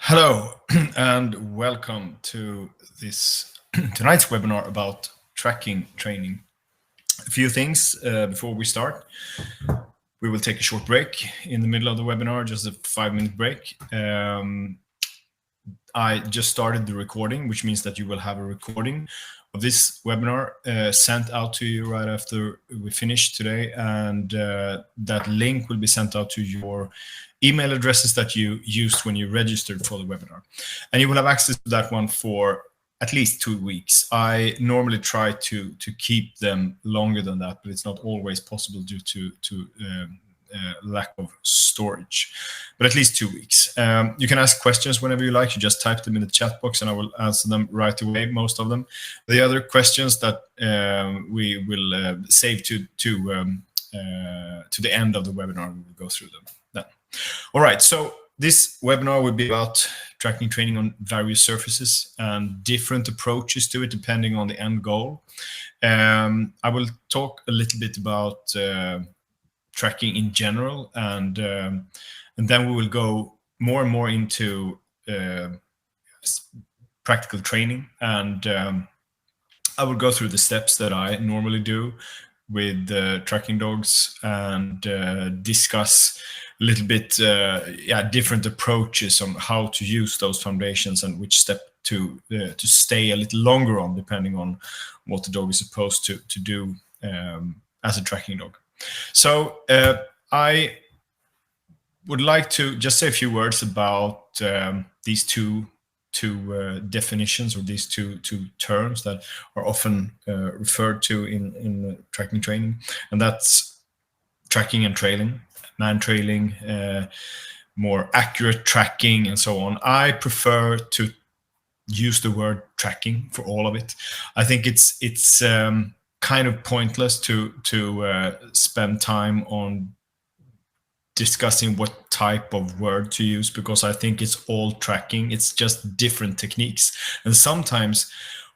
Hello and welcome to this tonight's webinar about tracking training. A few things before we start. We will take a short break in the middle of the webinar, just a 5-minute break. I just started the recording, which means that you will have a recording of this webinar sent out to you right after we finish today, and that link will be sent out to your email addresses that you used when you registered for the webinar, and you will have access to that one for at least 2 weeks. I normally try to keep them longer than that, but it's not always possible due to lack of storage, but at least 2 weeks. You can ask questions whenever you like. You just type them in the chat box and I will answer them right away, most of them. The other questions that we will save to the end of the webinar, we will go through them then. All right, so this webinar will be about tracking training on various surfaces and different approaches to it depending on the end goal. I will talk a little bit about tracking in general, and then we will go more and more into practical training, and I will go through the steps that I normally do with tracking dogs and discuss a little bit different approaches on how to use those foundations and which step to stay a little longer on, depending on what the dog is supposed to do as a tracking dog. So I would like to just say a few words about these two definitions, or these two terms that are often referred to in tracking training, and that's tracking and trailing, man trailing, more accurate tracking, and so on. I prefer to use the word tracking for all of it. I think it's kind of pointless to spend time on discussing what type of word to use, because I think it's all tracking. It's just different techniques, and sometimes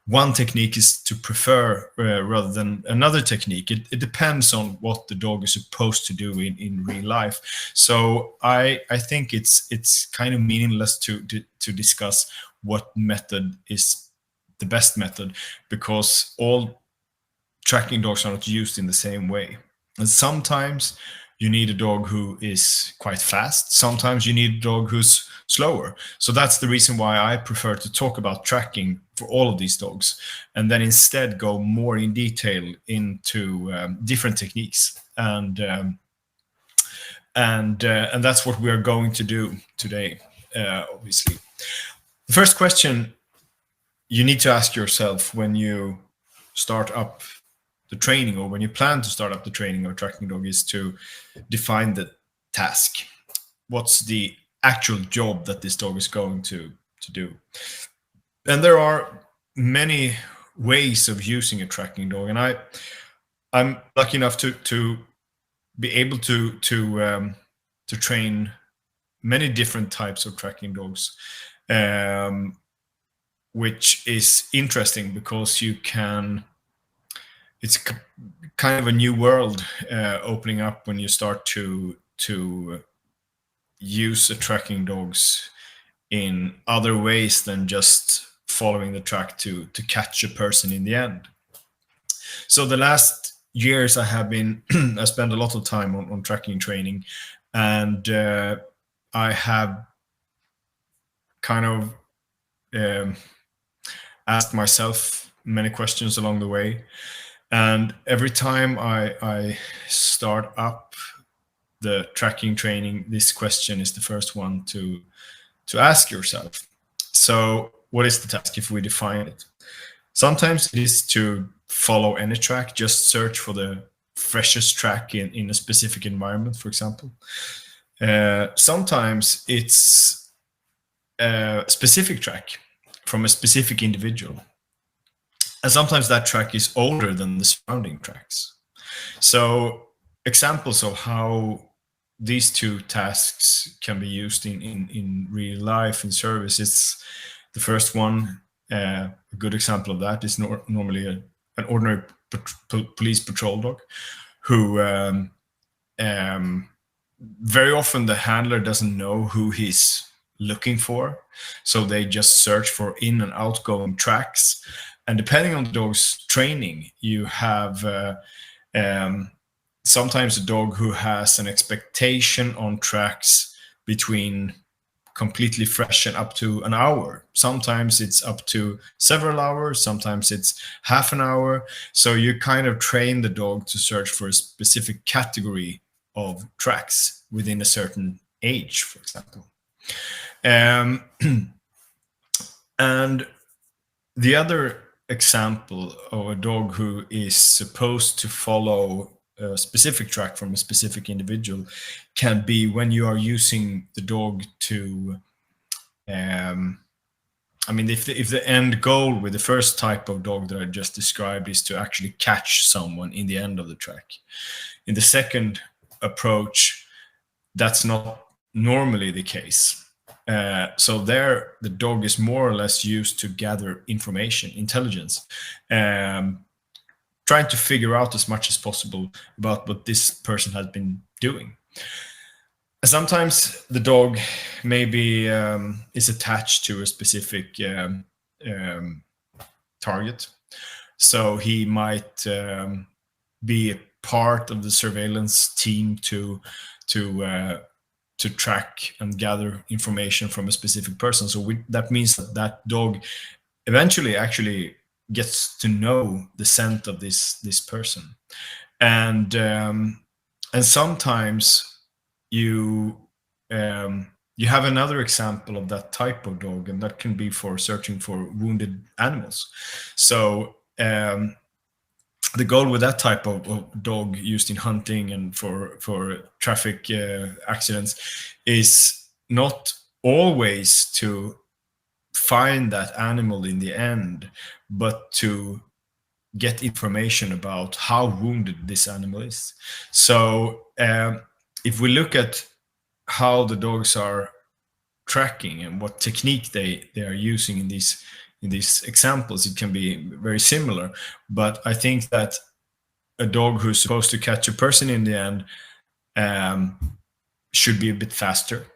one technique is to prefer rather than another technique. It depends on what the dog is supposed to do in real life. So I think it's kind of meaningless to discuss what method is the best method, because all tracking dogs are not used in the same way. And sometimes you need a dog who is quite fast. Sometimes you need a dog who's slower. So that's the reason why I prefer to talk about tracking for all of these dogs, and then instead go more in detail into different techniques. And that's what we are going to do today, obviously. The first question you need to ask yourself when you start up the training, or when you plan to start up the training of a tracking dog, is to define the task. What's the actual job that this dog is going to do? And there are many ways of using a tracking dog, and I'm lucky enough to be able to train many different types of tracking dogs, which is interesting because you can. It's kind of a new world opening up when you start to use the tracking dogs in other ways than just following the track to catch a person in the end. So the last years I spent a lot of time on tracking training, and I have kind of asked myself many questions along the way. And every time I start up the tracking training, this question is the first one to ask yourself. So what is the task if we define it? Sometimes it is to follow any track, just search for the freshest track in a specific environment, for example. Sometimes it's a specific track from a specific individual. And sometimes that track is older than the surrounding tracks. So examples of how these two tasks can be used in real life, in service, it's the first one. A good example of that is normally an ordinary police patrol dog, who very often the handler doesn't know who he's looking for. So they just search for in and outgoing tracks. And depending on the dog's training, you have sometimes a dog who has an expectation on tracks between completely fresh and up to an hour. Sometimes it's up to several hours, sometimes it's half an hour. So you kind of train the dog to search for a specific category of tracks within a certain age, for example. Um, and the other example of a dog who is supposed to follow a specific track from a specific individual can be when you are using the dog to I mean, if the end goal with the first type of dog that I just described is to actually catch someone in the end of the track. In the second approach, that's not normally the case. So there, the dog is more or less used to gather information, intelligence, trying to figure out as much as possible about what this person has been doing. Sometimes the dog maybe is attached to a specific target. So he might be a part of the surveillance team to track and gather information from a specific person. So that means that dog eventually actually gets to know the scent of this person, and sometimes you have another example of that type of dog, and that can be for searching for wounded animals. So the goal with that type of dog used in hunting and for traffic accidents is not always to find that animal in the end, but to get information about how wounded this animal is. So if we look at how the dogs are tracking and what technique they are using in these examples, it can be very similar. But I think that a dog who's supposed to catch a person in the end should be a bit faster.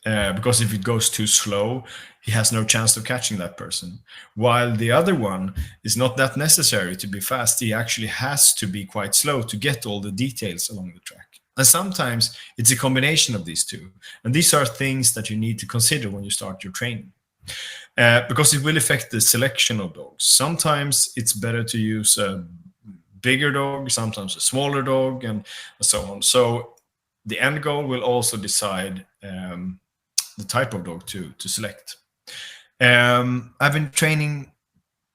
Because if it goes too slow, he has no chance of catching that person. While the other one is not that necessary to be fast. He actually has to be quite slow to get all the details along the track. And sometimes it's a combination of these two. And these are things that you need to consider when you start your training. Because it will affect the selection of dogs. Sometimes it's better to use a bigger dog, sometimes a smaller dog, and so on. So the end goal will also decide the type of dog to select. I've been training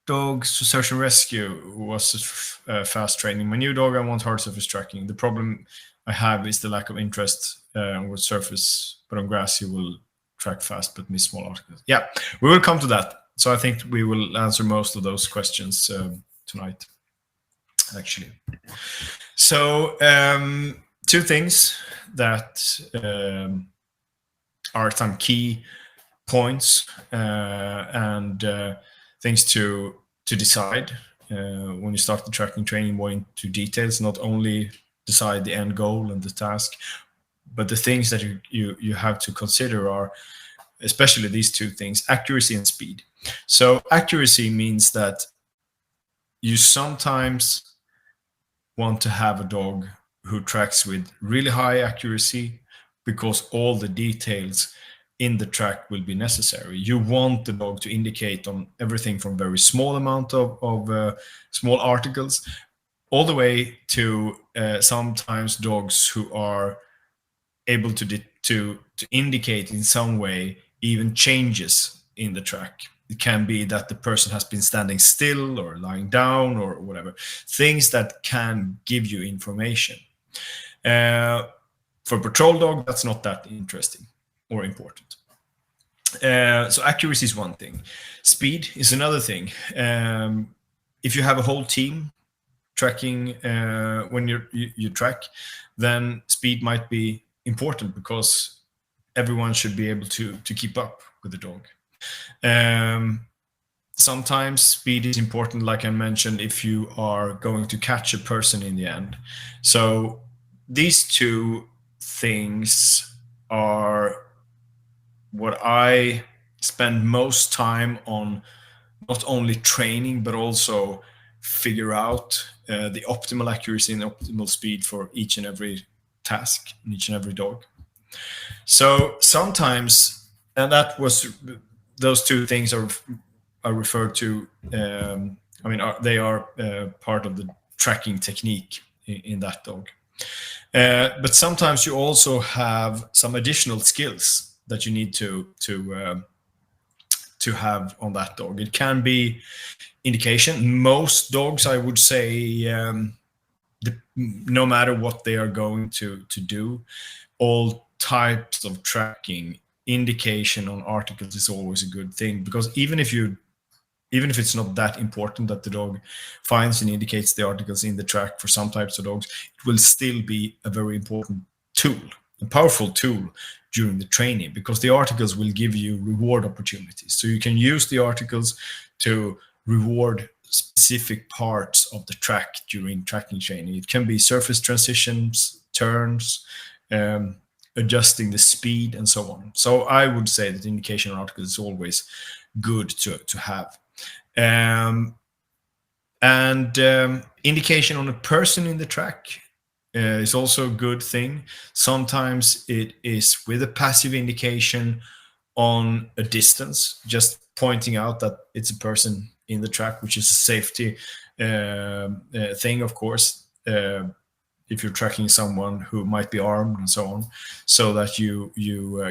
dogs to search and rescue was fast training. My new dog, I want hard surface tracking. The problem I have is the lack of interest with surface, but on grass he will track fast but miss small articles. Yeah, we will come to that. So I think we will answer most of those questions tonight, actually. So two things that are some key points and things to decide when you start the tracking training more into details, not only decide the end goal and the task, but the things that you have to consider are especially these two things: accuracy and speed. So accuracy means that you sometimes want to have a dog who tracks with really high accuracy because all the details in the track will be necessary. You want the dog to indicate on everything from very small amount of small articles all the way to sometimes dogs who are able to indicate in some way even changes in the track. It can be that the person has been standing still or lying down or whatever. Things that can give you information. For a patrol dog, that's not that interesting or important. So accuracy is one thing. Speed is another thing. If you have a whole team tracking when you track, then speed might be important because everyone should be able to keep up with the dog. Sometimes speed is important, like I mentioned, if you are going to catch a person in the end. So these two things are what I spend most time on, not only training but also figure out the optimal accuracy and optimal speed for each and every task in each and every dog. So sometimes, and that was those two things are referred to. I mean, they are part of the tracking technique in that dog. But sometimes you also have some additional skills that you need to have on that dog. It can be indication. Most dogs, I would say, no matter what they are going to do, all types of tracking, indication on articles is always a good thing, because even if it's not that important that the dog finds and indicates the articles in the track for some types of dogs, it will still be a very important tool, a powerful tool during the training, because the articles will give you reward opportunities. So you can use the articles to reward specific parts of the track during tracking training. It can be surface transitions, turns, adjusting the speed, and so on. So I would say that indication on articles is always good to have. Indication on a person in the track is also a good thing. Sometimes it is with a passive indication on a distance, just pointing out that it's a person in the track, which is a safety thing, of course, if you're tracking someone who might be armed and so on, so that you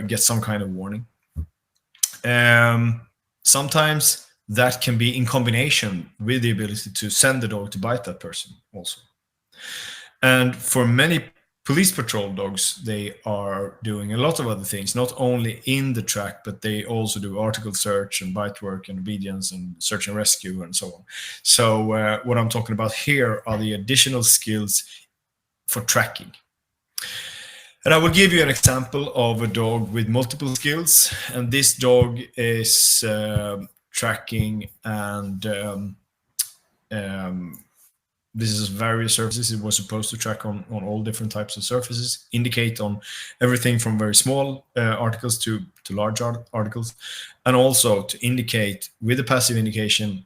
get some kind of warning. Sometimes that can be in combination with the ability to send the dog to bite that person also. And for many police patrol dogs, they are doing a lot of other things, not only in the track, but they also do article search and bite work and obedience and search and rescue and so on. So what I'm talking about here are the additional skills for tracking. And I will give you an example of a dog with multiple skills. And this dog is tracking, and this is various surfaces. It was supposed to track on all different types of surfaces, indicate on everything from very small articles to large articles, and also to indicate with a passive indication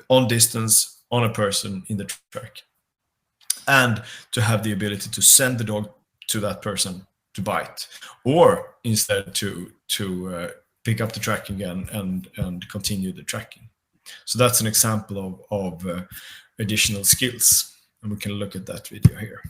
on distance on a person in the track, and to have the ability to send the dog to that person to bite, or instead to pick up the track again and continue the tracking. So that's an example of additional skills, and we can look at that video here.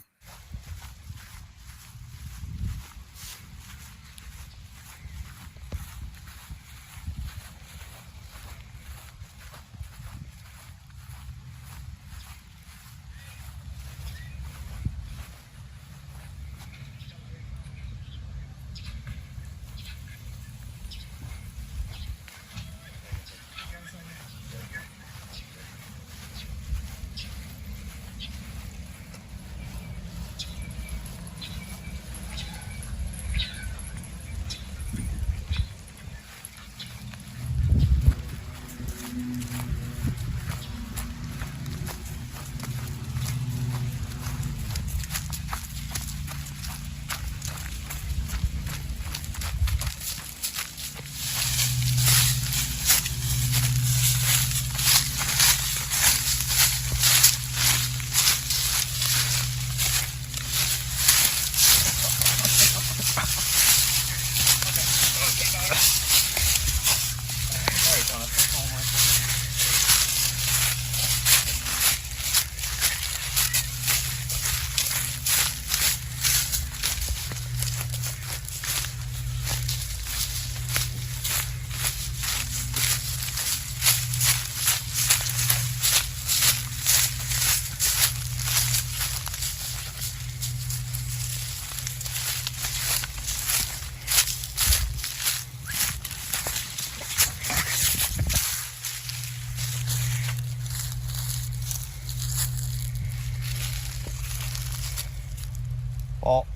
Well,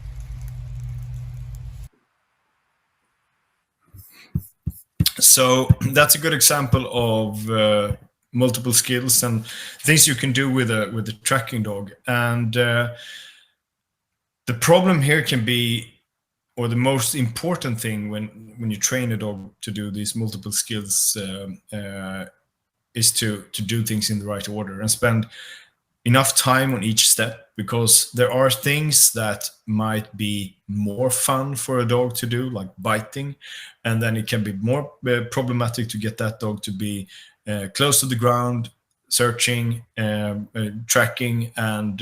so that's a good example of multiple skills and things you can do with a tracking dog. And the problem here can be or the most important thing when you train a dog to do these multiple skills is to do things in the right order and spend enough time on each step, because there are things that might be more fun for a dog to do, like biting, and then it can be more problematic to get that dog to be close to the ground, searching, tracking, and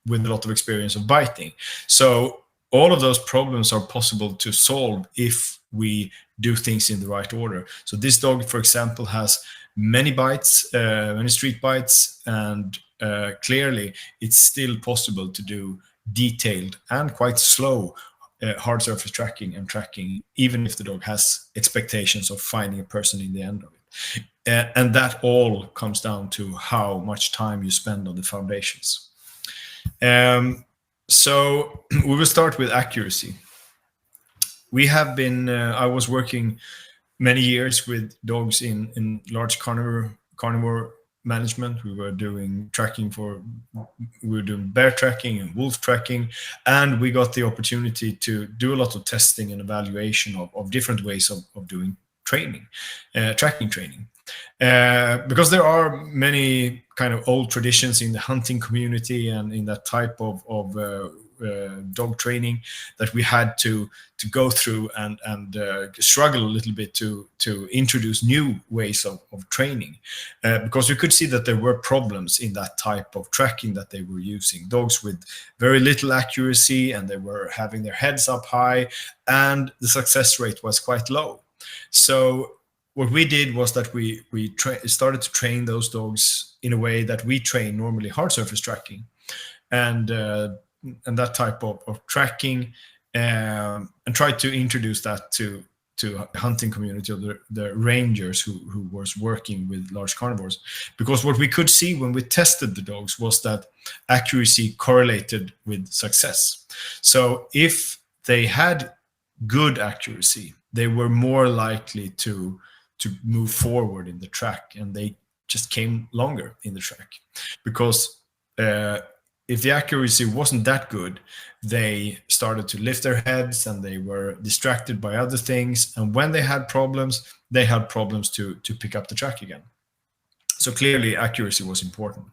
with a lot of experience of biting. So all of those problems are possible to solve if we do things in the right order. So this dog, for example, has many bites, many street bites, and clearly it's still possible to do detailed and quite slow hard surface tracking and tracking, even if the dog has expectations of finding a person in the end of it. And that all comes down to how much time you spend on the foundations. So we will start with accuracy. We have been, I was working many years with dogs in large carnivore management. We were doing bear tracking and wolf tracking, and we got the opportunity to do a lot of testing and evaluation of different ways of doing training, tracking training. Because there are many kind of old traditions in the hunting community and in that type of dog training that we had to go through and struggle a little bit to introduce new ways of training, because we could see that there were problems in that type of tracking that they were using. Dogs with very little accuracy, and they were having their heads up high, and the success rate was quite low. So what we did was that we started to train those dogs in a way that we train normally hard surface tracking, and that type of tracking, and tried to introduce that to the hunting community, of the rangers who was working with large carnivores. Because what we could see when we tested the dogs was that accuracy correlated with success. So if they had good accuracy, they were more likely to move forward in the track, and they just came longer in the track. Because if the accuracy wasn't that good, they started to lift their heads and they were distracted by other things. And when they had problems to pick up the track again. So clearly accuracy was important.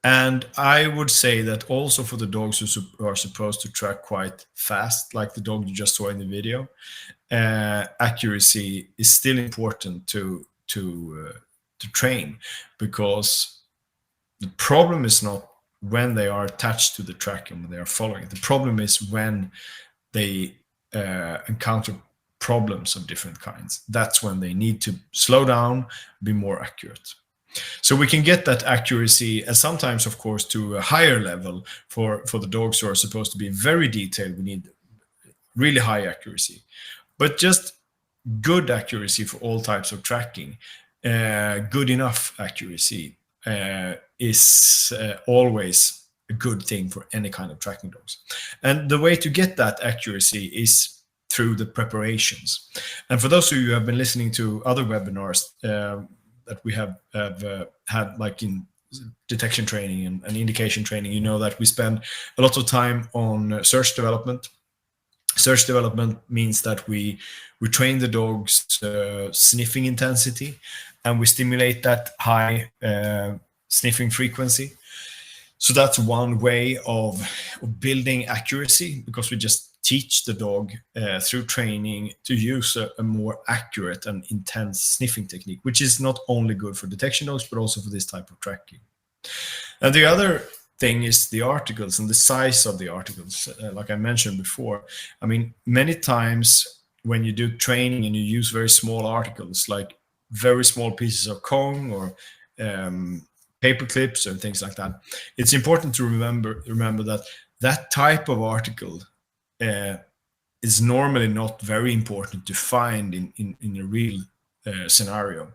And I would say that also for the dogs who are supposed to track quite fast, like the dog you just saw in the video, accuracy is still important to train, because the problem is not when they are attached to the track and when they are following it. The problem is when they encounter problems of different kinds. That's when they need to slow down, be more accurate. So we can get that accuracy, and sometimes, of course, to a higher level for the dogs who are supposed to be very detailed. We need really high accuracy, but just good accuracy for all types of tracking, good enough accuracy is always a good thing for any kind of tracking dogs. And the way to get that accuracy is through the preparations. And for those of you who have been listening to other webinars that we have had, like in detection training and indication training, you know that we spend a lot of time on search development. Search development means that we train the dog's sniffing intensity, and we stimulate that high sniffing frequency. So that's one way of building accuracy, because we just teach the dog through training to use a more accurate and intense sniffing technique, which is not only good for detection dogs, but also for this type of tracking. And the other thing is the articles and the size of the articles. Like I mentioned before, I mean, many times when you do training and you use very small articles, like very small pieces of cone or paper clips and things like that, it's important to remember that type of article is normally not very important to find in a real scenario.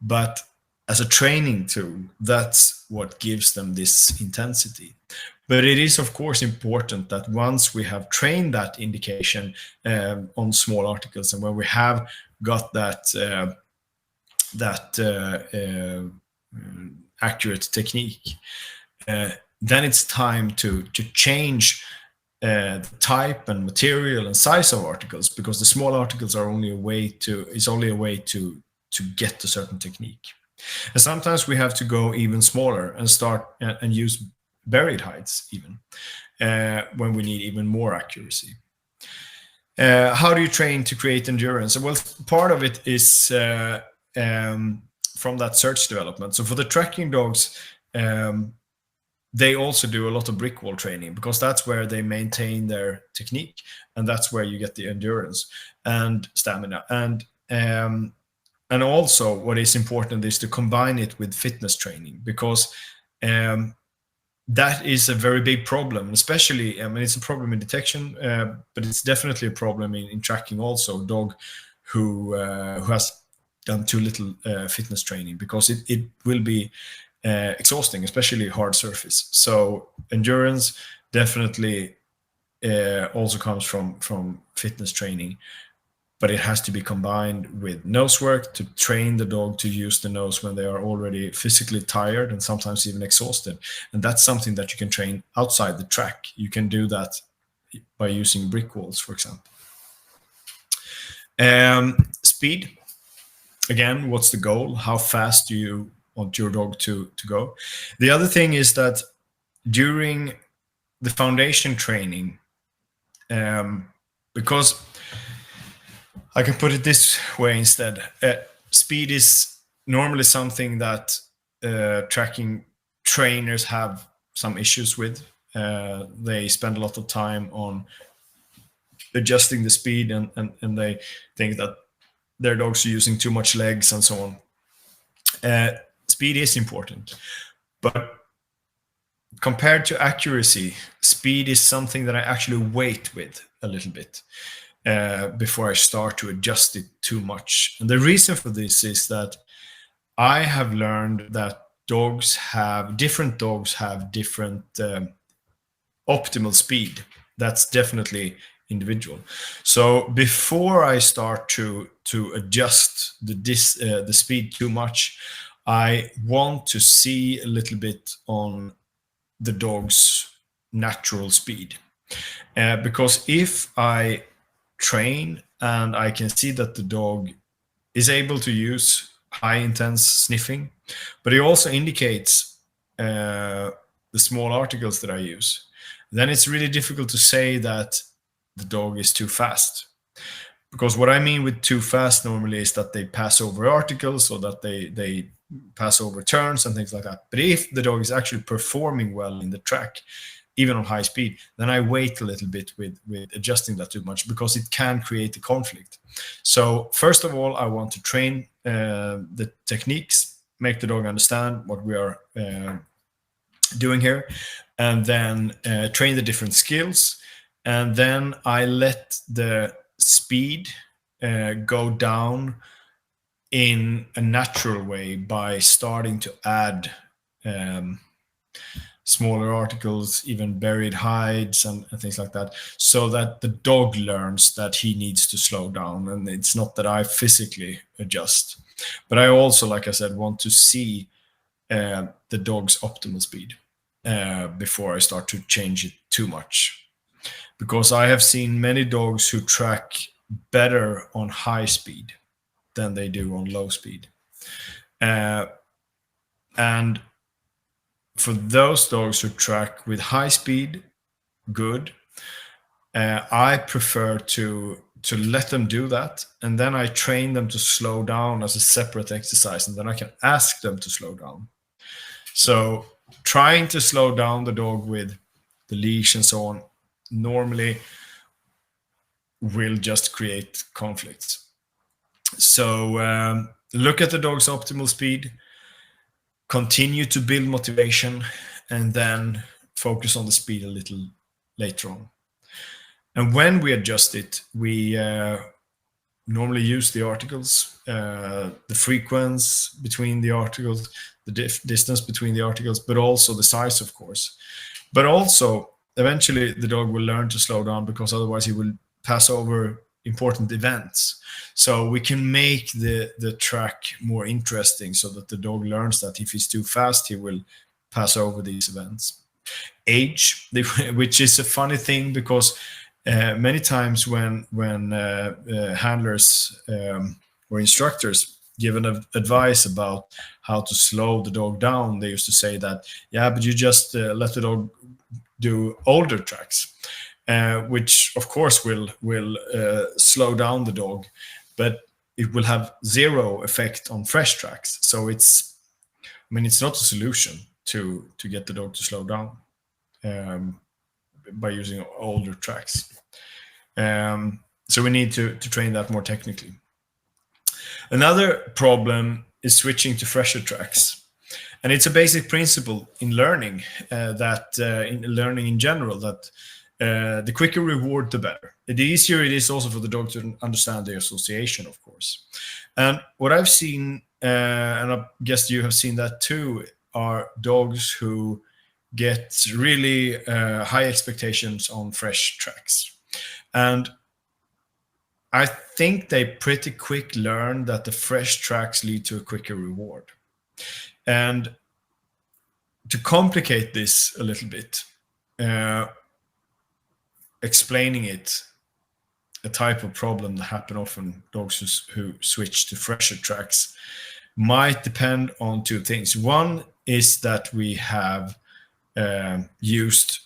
But as a training tool, that's what gives them this intensity. But it is, of course, important that once we have trained that indication on small articles, and when we have got that accurate technique, then it's time to change the type and material and size of articles, because the small articles are only a way to get a certain technique. And sometimes we have to go even smaller and start and use buried heights even when we need even more accuracy. How do you train to create endurance? Well, part of it is from that search development. So for the tracking dogs, they also do a lot of brick wall training, because that's where they maintain their technique, and that's where you get the endurance and stamina. And also what is important is to combine it with fitness training, because that is a very big problem, especially, I mean, it's a problem in detection, but it's definitely a problem in tracking also. Dog who has done too little fitness training, because it will be exhausting, especially hard surface. So endurance definitely also comes from fitness training, but it has to be combined with nose work to train the dog to use the nose when they are already physically tired and sometimes even exhausted. And that's something that you can train outside the track. You can do that by using brick walls, for example. Speed. Again, what's the goal? How fast do you want your dog to go? The other thing is that during the foundation training, because I can put it this way instead, speed is normally something that tracking trainers have some issues with. They spend a lot of time on adjusting the speed, and they think that their dogs are using too much legs and so on. Speed is important, but compared to accuracy, speed is something that I actually wait with a little bit before I start to adjust it too much. And the reason for this is that I have learned that different dogs have different optimal speed. That's definitely individual. So before I start to adjust the speed too much, I want to see a little bit on the dog's natural speed. Because if I train and I can see that the dog is able to use high intense sniffing, but it also indicates the small articles that I use, then it's really difficult to say that the dog is too fast. Because what I mean with too fast normally is that they pass over articles, or that they pass over turns and things like that. But if the dog is actually performing well in the track, even on high speed, then I wait a little bit with adjusting that too much, because it can create a conflict. So first of all, I want to train the techniques, make the dog understand what we are doing here, and then train the different skills. And then I let the speed go down in a natural way by starting to add smaller articles, even buried hides and things like that, so that the dog learns that he needs to slow down. And it's not that I physically adjust, but I also, like I said, want to see the dog's optimal speed before I start to change it too much. Because I have seen many dogs who track better on high speed than they do on low speed. And for those dogs who track with high speed, good. I prefer to let them do that, and then I train them to slow down as a separate exercise, and then I can ask them to slow down. So trying to slow down the dog with the leash and so on normally will just create conflicts. So look at the dog's optimal speed, continue to build motivation, and then focus on the speed a little later on. And when we adjust it, we normally use the articles, the frequency between the articles, the distance between the articles, but also the size, of course. But also, eventually, the dog will learn to slow down, because otherwise he will pass over important events. So we can make the track more interesting, so that the dog learns that if he's too fast, he will pass over these events. age, which is a funny thing because many times when handlers or instructors give advice about how to slow the dog down, they used to say that, yeah, but you just let the dog do older tracks, which of course will slow down the dog, but it will have zero effect on fresh tracks. So it's not a solution to get the dog to slow down by using older tracks. So we need to train that more technically. Another problem is switching to fresher tracks. And it's a basic principle in learning, in learning in general, that the quicker reward, the better. The easier it is also for the dog to understand the association, of course. And what I've seen, and I guess you have seen that too, are dogs who get really high expectations on fresh tracks. And I think they pretty quick learn that the fresh tracks lead to a quicker reward. And to complicate this a little bit, explaining it, a type of problem that happen often, dogs who switch to fresher tracks, might depend on two things. One is that we have used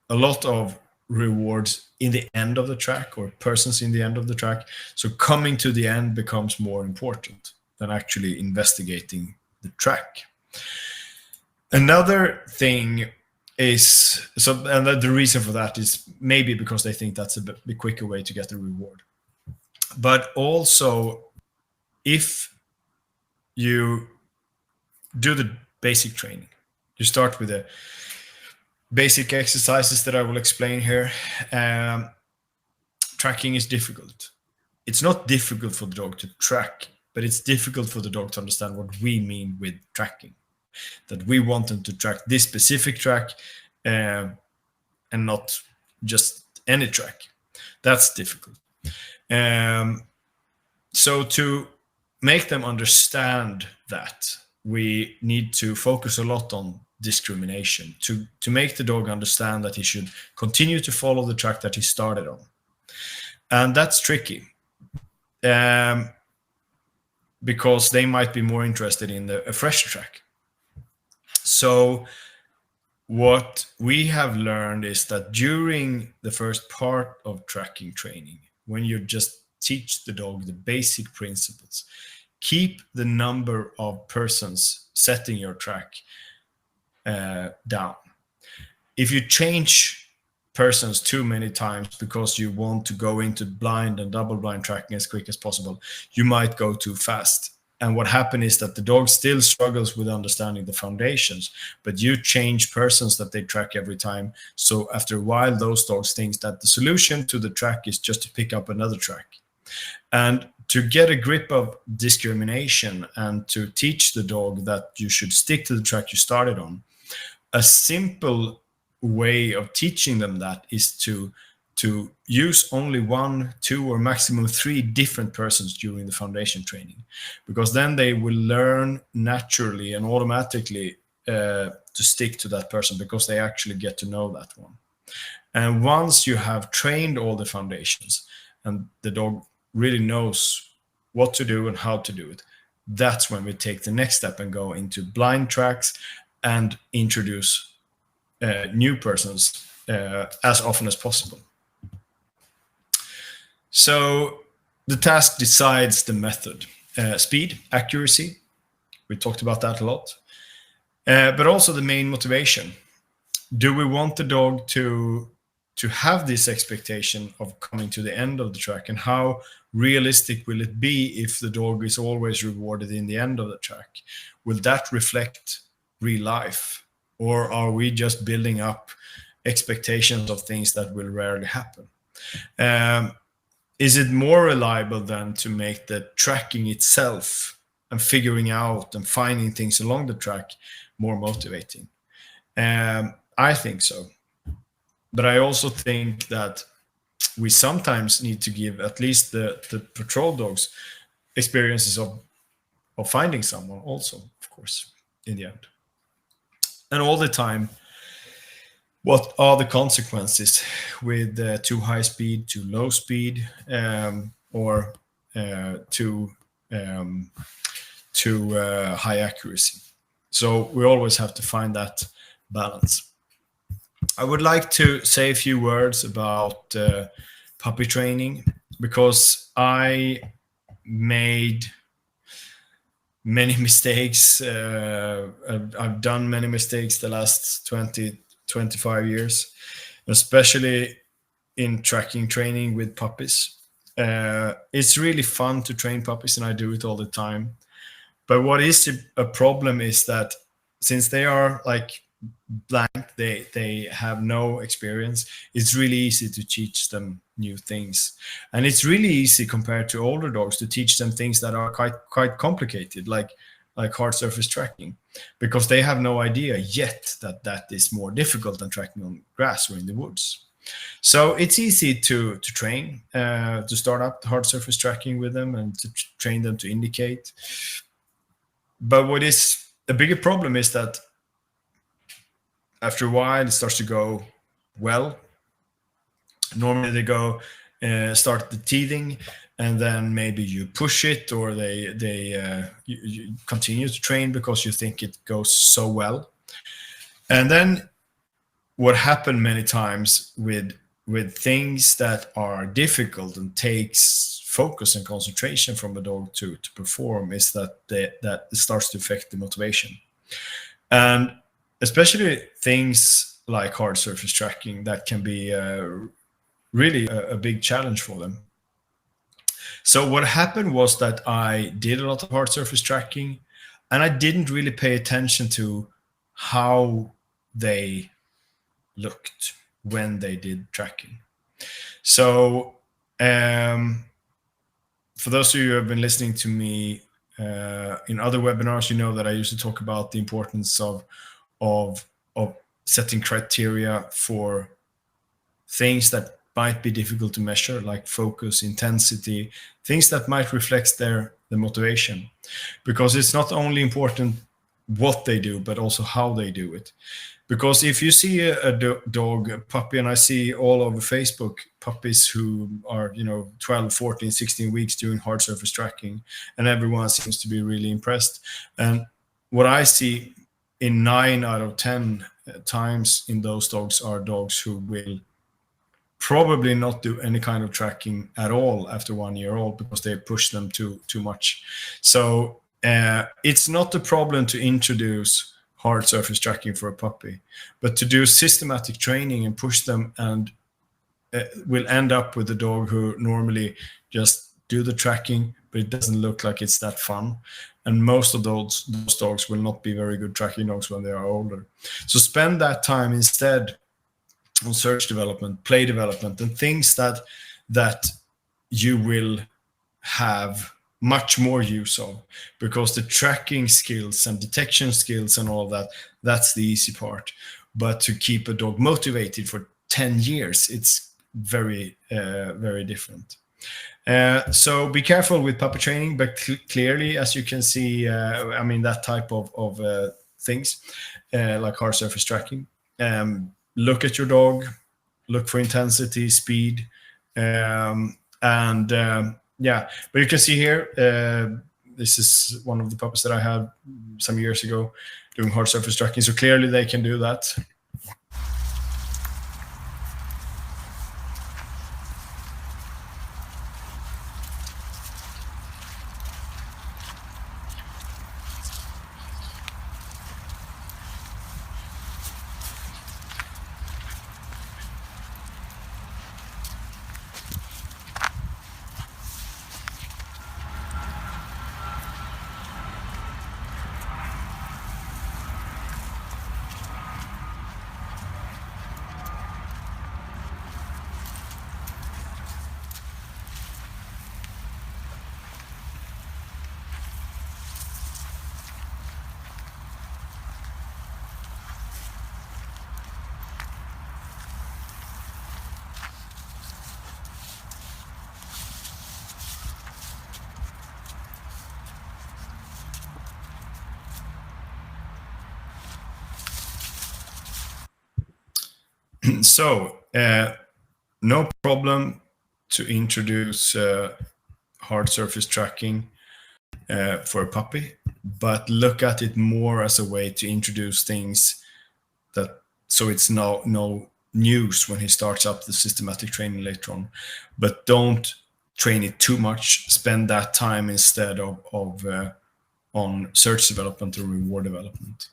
a lot of rewards in the end of the track, or persons in the end of the track. So coming to the end becomes more important than actually investigating the track. Another thing is, and the reason for that is maybe because they think that's a bit quicker way to get the reward. But also, if you do the basic training, you start with the basic exercises that I will explain here. Tracking is difficult. It's not difficult for the dog to track, but it's difficult for the dog to understand what we mean with tracking. That we want them to track this specific track and not just any track. That's difficult. So to make them understand that, we need to focus a lot on discrimination to make the dog understand that he should continue to follow the track that he started on. And that's tricky because they might be more interested in a fresh track. So what we have learned is that during the first part of tracking training, when you just teach the dog the basic principles, keep the number of persons setting your track down. If you change persons too many times because you want to go into blind and double blind tracking as quick as possible, you might go too fast. And what happens is that the dog still struggles with understanding the foundations, but you change persons that they track every time. So after a while, those dogs think that the solution to the track is just to pick up another track. And to get a grip of discrimination and to teach the dog that you should stick to the track you started on, a simple way of teaching them that is to use only 1, 2, or maximum 3 different persons during the foundation training, because then they will learn naturally and automatically to stick to that person because they actually get to know that one. And once you have trained all the foundations and the dog really knows what to do and how to do it, that's when we take the next step and go into blind tracks and introduce new persons as often as possible. So the task decides the method. Speed, accuracy, we talked about that a lot, but also the main motivation. Do we want the dog to have this expectation of coming to the end of the track, and how realistic will it be if the dog is always rewarded in the end of the track? Will that reflect real life, or are we just building up expectations of things that will rarely happen? Is it more reliable than to make the tracking itself and figuring out and finding things along the track more motivating? I think so. But I also think that we sometimes need to give at least the patrol dogs experiences of finding someone also, of course, in the end. And all the time, what are the consequences with too high speed, too low speed, or too high accuracy. So we always have to find that balance. I would like to say a few words about puppy training, because I made many mistakes. I've done many mistakes the last 20, 25 years, especially in tracking training with puppies. It's really fun to train puppies, and I do it all the time. But what is a problem is that since they are like blank, they have no experience, it's really easy to teach them new things. And it's really easy compared to older dogs to teach them things that are quite complicated, like hard surface tracking, because they have no idea yet that that is more difficult than tracking on grass or in the woods. So it's easy to train, to start up hard surface tracking with them and to train them to indicate. But what is a bigger problem is that after a while it starts to go well. Normally they go start the teething, and then maybe you push it, or you continue to train because you think it goes so well. And then what happened many times with things that are difficult and takes focus and concentration from a dog to perform is that that it starts to affect the motivation. And especially things like hard surface tracking, that can be really a big challenge for them. So what happened was that I did a lot of hard surface tracking, and I didn't really pay attention to how they looked when they did tracking. So for those of you who have been listening to me in other webinars, you know that I used to talk about the importance of setting criteria for things that might be difficult to measure, like focus, intensity, things that might reflect the motivation. Because it's not only important what they do, but also how they do it. Because if you see a dog, a puppy, and I see all over Facebook puppies who are 12, 14, 16 weeks doing hard surface tracking, and everyone seems to be really impressed. And what I see in 9 out of 10 times in those dogs are dogs who will probably not do any kind of tracking at all after 1 year old, because they push them too much. So it's not a problem to introduce hard surface tracking for a puppy, but to do systematic training and push them, and will end up with a dog who normally just do the tracking, but it doesn't look like it's that fun. And most of those dogs will not be very good tracking dogs when they are older. So spend that time instead on search development, play development, and things that you will have much more use of, because the tracking skills and detection skills and all that, that's the easy part. But to keep a dog motivated for 10 years, it's very different. So be careful with puppy training, but clearly, as you can see, that type of things like hard surface tracking, look at your dog, look for intensity, speed, but you can see here, this is one of the puppies that I had some years ago doing hard surface tracking. So clearly they can do that. So no problem to introduce hard surface tracking for a puppy, but look at it more as a way to introduce things that, so it's no news when he starts up the systematic training later on. But don't train it too much. Spend that time instead of on search development or reward development.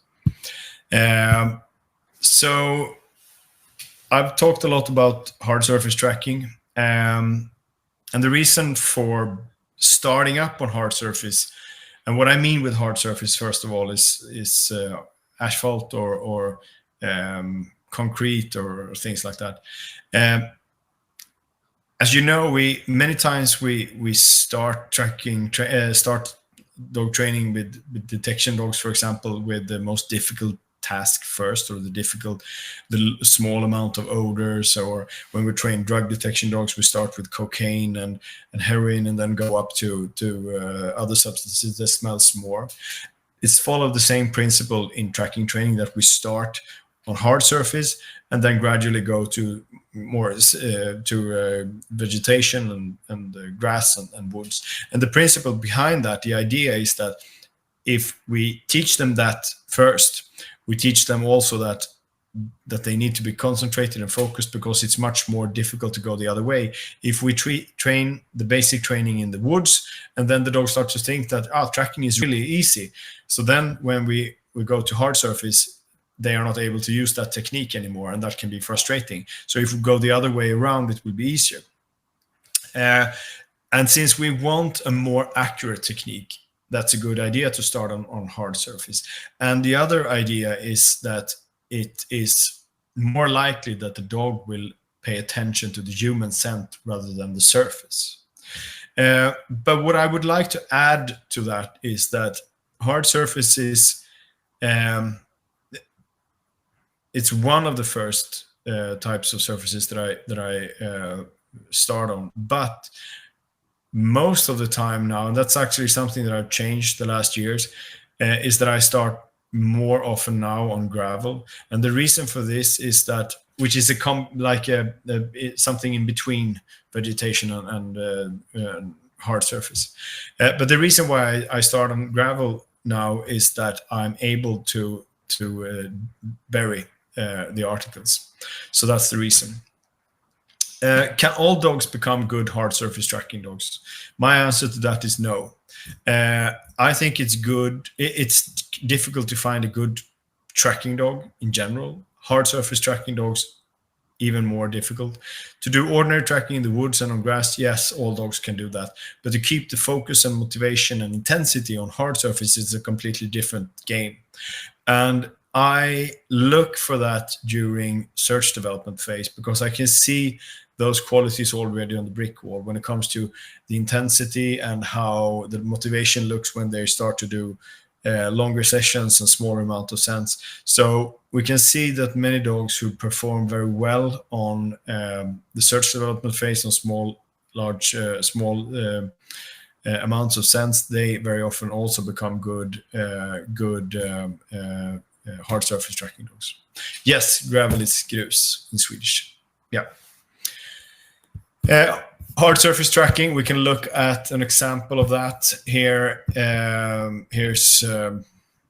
So I've talked a lot about hard surface tracking, and the reason for starting up on hard surface, and what I mean with hard surface, first of all, is asphalt or concrete or things like that. As you know, we many times we start tracking start dog training with detection dogs, for example, with the most difficult task first, or the small amount of odors, or when we train drug detection dogs, we start with cocaine and heroin, and then go up to other substances that smells more. It's followed the same principle in tracking training, that we start on hard surface and then gradually go to more vegetation and grass and woods. And the principle behind that, the idea is that if we teach them that first, we teach them also that they need to be concentrated and focused, because it's much more difficult to go the other way. If we train the basic training in the woods, and then the dog starts to think that tracking is really easy, so then when we go to hard surface, they are not able to use that technique anymore, and that can be frustrating. So if we go the other way around, it will be easier. And since we want a more accurate technique, that's a good idea to start on hard surface. And the other idea is that it is more likely that the dog will pay attention to the human scent rather than the surface. But what I would like to add to that is that hard surfaces, it's one of the first types of surfaces that I start on. But most of the time now, and that's actually something that I've changed the last years, is that I start more often now on gravel. And the reason for this is that, which is something in between vegetation and hard surface. But the reason why I start on gravel now is that I'm able to bury the articles. So that's the reason. Can all dogs become good hard surface tracking dogs? My answer to that is no. I think it's good. It's difficult to find a good tracking dog in general. Hard surface tracking dogs, even more difficult. To do ordinary tracking in the woods and on grass, yes, all dogs can do that. But to keep the focus and motivation and intensity on hard surface is a completely different game. And I look for that during search development phase, because I can see those qualities already on the brick wall when it comes to the intensity and how the motivation looks when they start to do longer sessions and smaller amount of scents. So we can see that many dogs who perform very well on the search development phase on small amounts of scents, they very often also become good hard surface tracking dogs. Yes, gravel is grus in Swedish. Yeah. Hard surface tracking, we can look at an example of that here. Here's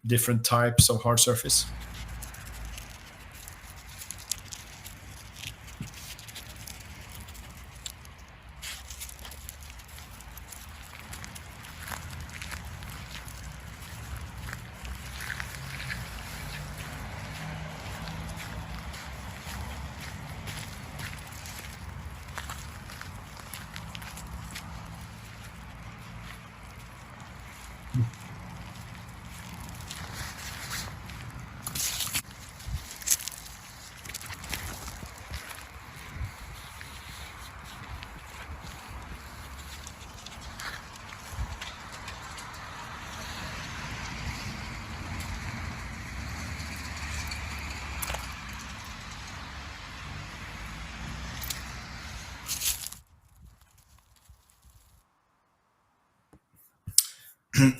different types of hard surface.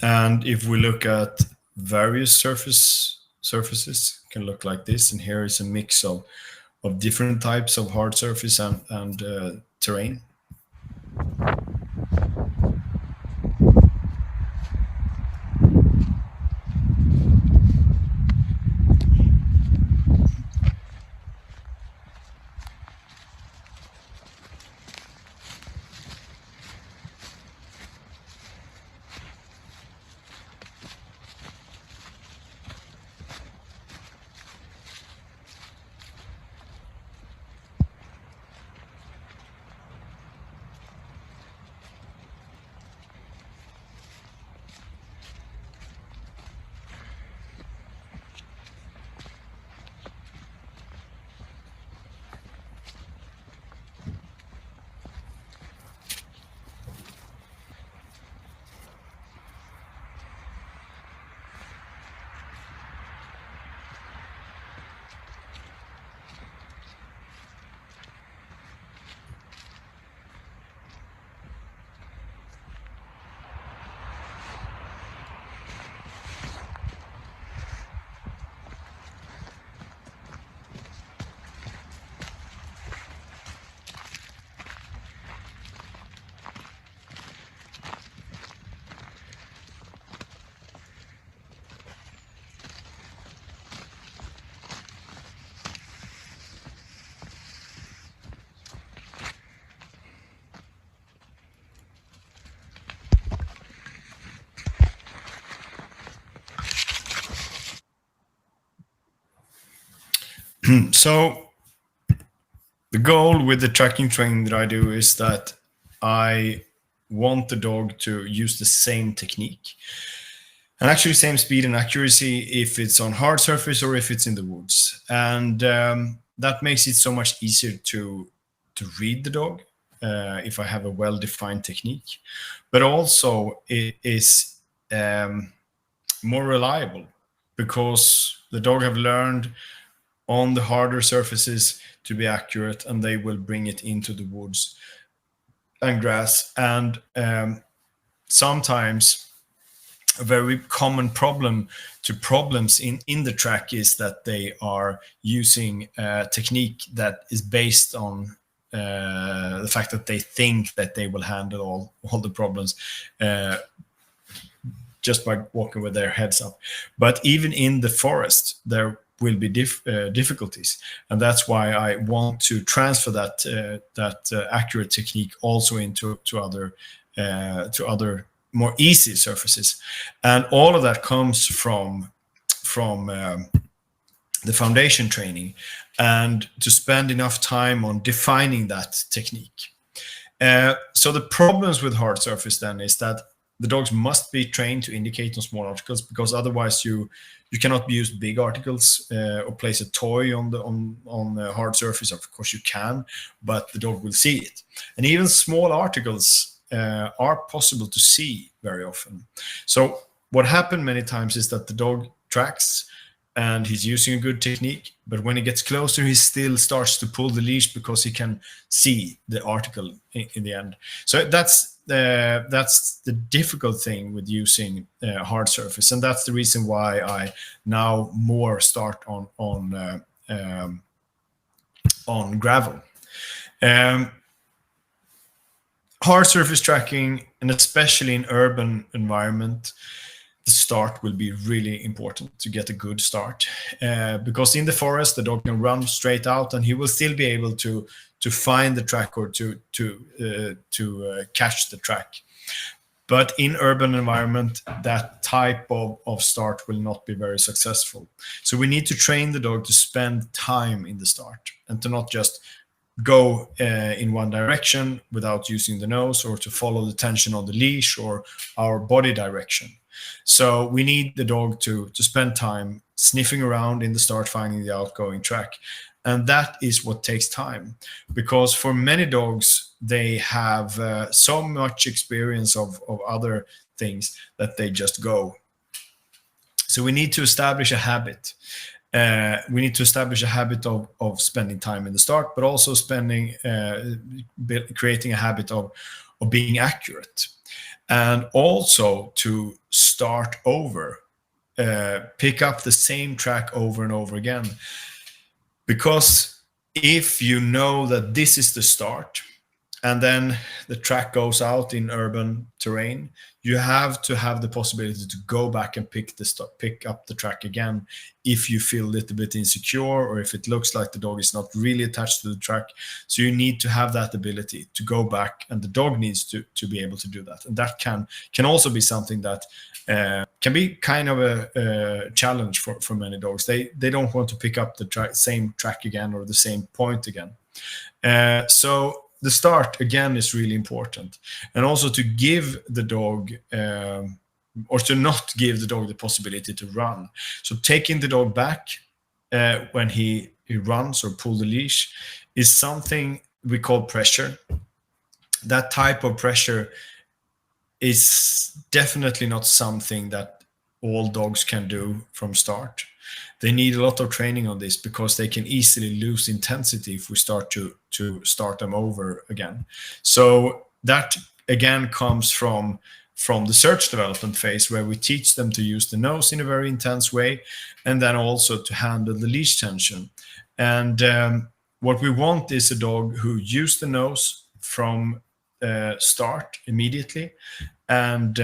And if we look at various surfaces, can look like this. And here is a mix of different types of hard surface and terrain. So the goal with the tracking training that I do is that I want the dog to use the same technique and actually same speed and accuracy if it's on hard surface or if it's in the woods. And that makes it so much easier to read the dog if I have a well-defined technique. But also it is more reliable because the dog have learned on the harder surfaces to be accurate, and they will bring it into the woods and grass. And sometimes a very common problems in the track is that they are using a technique that is based on the fact that they think that they will handle all the problems just by walking with their heads up. But even in the forest, there will be difficulties, and that's why I want to transfer that accurate technique also into other more easy surfaces, and all of that comes from the foundation training, and to spend enough time on defining that technique. So the problems with hard surface then is that the dogs must be trained to indicate on small articles, because otherwise you cannot use big articles or place a toy on the hard surface. Of course you can, but the dog will see it. And even small articles are possible to see very often. So what happened many times is that the dog tracks and he's using a good technique, but when he gets closer, he still starts to pull the leash because he can see the article in the end. So that's the difficult thing with using hard surface, and that's the reason why I now more start on gravel. Hard surface tracking, and especially in urban environment, the start will be really important to get a good start, because in the forest the dog can run straight out and he will still be able to find the track or to catch the track. But in urban environment, that type of start will not be very successful. So we need to train the dog to spend time in the start and to not just go in one direction without using the nose, or to follow the tension on the leash or our body direction. So we need the dog to spend time sniffing around in the start, finding the outgoing track. And that is what takes time, because for many dogs, they have so much experience of other things that they just go. So we need to establish a habit. We need to establish a habit of spending time in the start, but also creating a habit of being accurate. And also to start over, pick up the same track over and over again. Because if you know that this is the start, and then the track goes out in urban terrain, you have to have the possibility to go back and pick up the track again if you feel a little bit insecure, or if it looks like the dog is not really attached to the track. So you need to have that ability to go back, and the dog needs to be able to do that. And that can also be something that can be kind of a challenge for many dogs. They don't want to pick up the same track again, or the same point again. So the start again is really important, and also to give the dog or to not give the dog the possibility to run. So taking the dog back when he runs or pull the leash is something we call pressure. That type of pressure is definitely not something that all dogs can do from start. They need a lot of training on this, because they can easily lose intensity if we start to start them over again. So that again comes from the search development phase, where we teach them to use the nose in a very intense way, and then also to handle the leash tension. And what we want is a dog who uses the nose from start immediately, and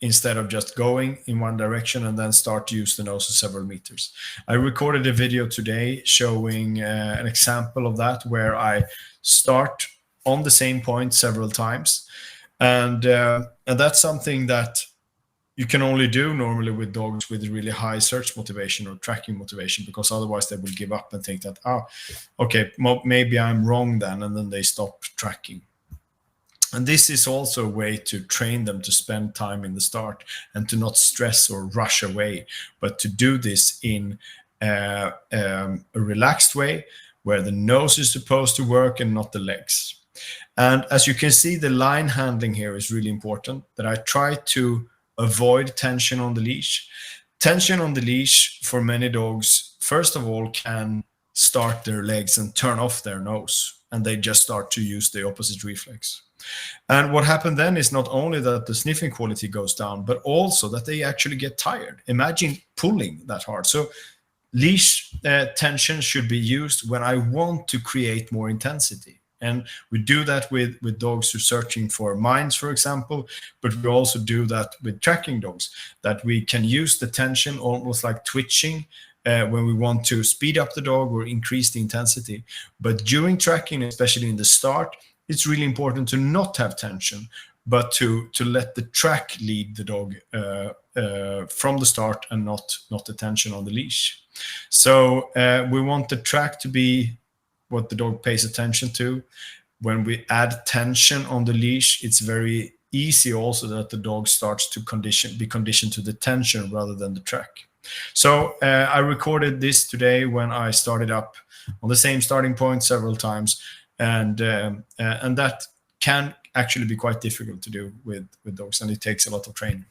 instead of just going in one direction and then start to use the nose for several meters. I recorded a video today showing an example of that, where I start on the same point several times. And that's something that you can only do normally with dogs with really high search motivation or tracking motivation, because otherwise they will give up and think that, okay, maybe I'm wrong then, and then they stop tracking. And this is also a way to train them to spend time in the start and to not stress or rush away, but to do this in a relaxed way, where the nose is supposed to work and not the legs. And as you can see, the line handling here is really important, that I try to avoid tension on the leash. Tension on the leash for many dogs, first of all, can start their legs and turn off their nose, and they just start to use the opposite reflex. And what happened then is not only that the sniffing quality goes down, but also that they actually get tired. Imagine pulling that hard. So leash tension should be used when I want to create more intensity. And we do that with dogs who are searching for mines, for example, but we also do that with tracking dogs, that we can use the tension almost like twitching when we want to speed up the dog or increase the intensity. But during tracking, especially in the start, it's really important to not have tension, but to let the track lead the dog from the start, and not the tension on the leash. So we want the track to be what the dog pays attention to. When we add tension on the leash, it's very easy also that the dog starts to be conditioned to the tension rather than the track. So I recorded this today when I started up on the same starting point several times. And that can actually be quite difficult to do with dogs, and it takes a lot of training.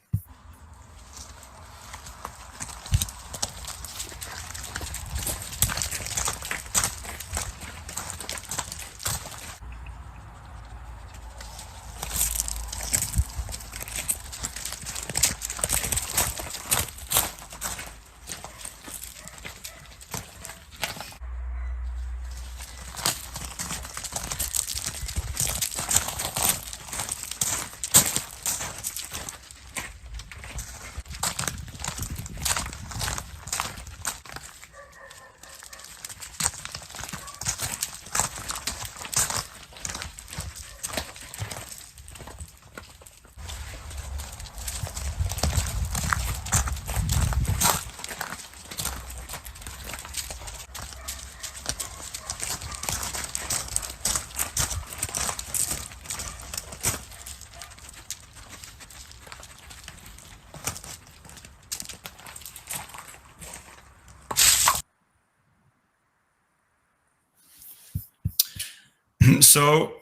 So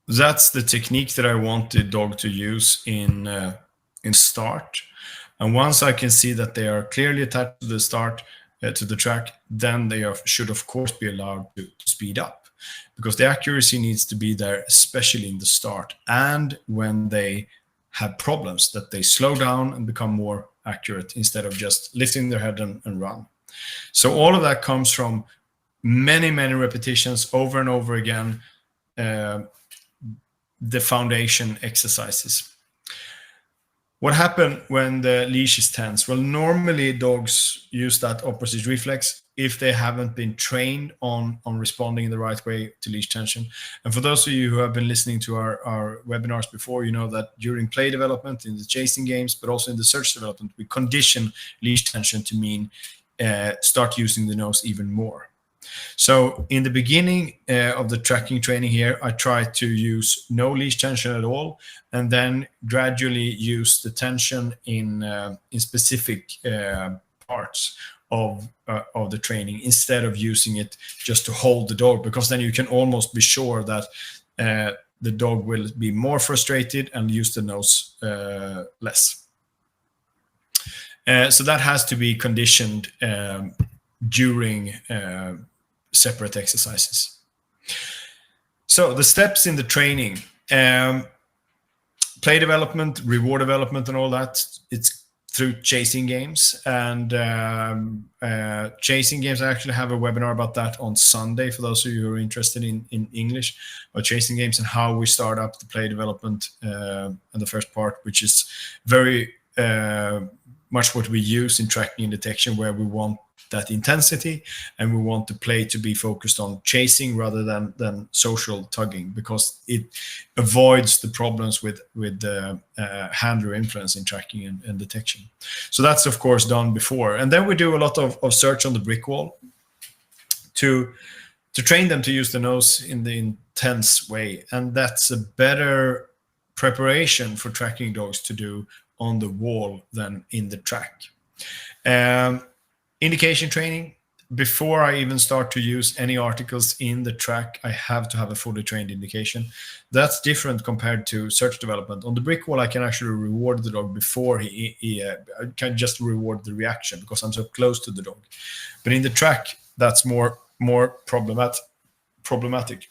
that's the technique that I want the dog to use in start. And once I can see that they are clearly attached to the start, to the track, then they should of course be allowed to speed up, because the accuracy needs to be there, especially in the start, and when they have problems, that they slow down and become more accurate instead of just lifting their head and run. So all of that comes from many repetitions over and over again, the foundation exercises. What happens when the leash is tense? Well, normally dogs use that opposite reflex if they haven't been trained on responding in the right way to leash tension. And for those of you who have been listening to our webinars before, you know that during play development, in the chasing games, but also in the search development, we condition leash tension to mean start using the nose even more. So in the beginning of the tracking training here, I try to use no leash tension at all, and then gradually use the tension in specific parts of the training instead of using it just to hold the dog, because then you can almost be sure that the dog will be more frustrated and use the nose less. So that has to be conditioned during separate exercises. So the steps in the training, play development, reward development, and all that, it's through chasing games. And chasing games, I actually have a webinar about that on Sunday for those of you who are interested in English about chasing games and how we start up the play development and the first part, which is very much what we use in tracking and detection, where we want that intensity and we want the play to be focused on chasing rather than social tugging, because it avoids the problems with handler influence in tracking and detection. So that's of course done before, and then we do a lot of search on the brick wall to train them to use the nose in the intense way, and that's a better preparation for tracking dogs to do on the wall than in the track. Indication training. Before I even start to use any articles in the track, I have to have a fully trained indication. That's different compared to search development. On the brick wall, I can actually reward the dog before I can just reward the reaction because I'm so close to the dog. But in the track, that's more problematic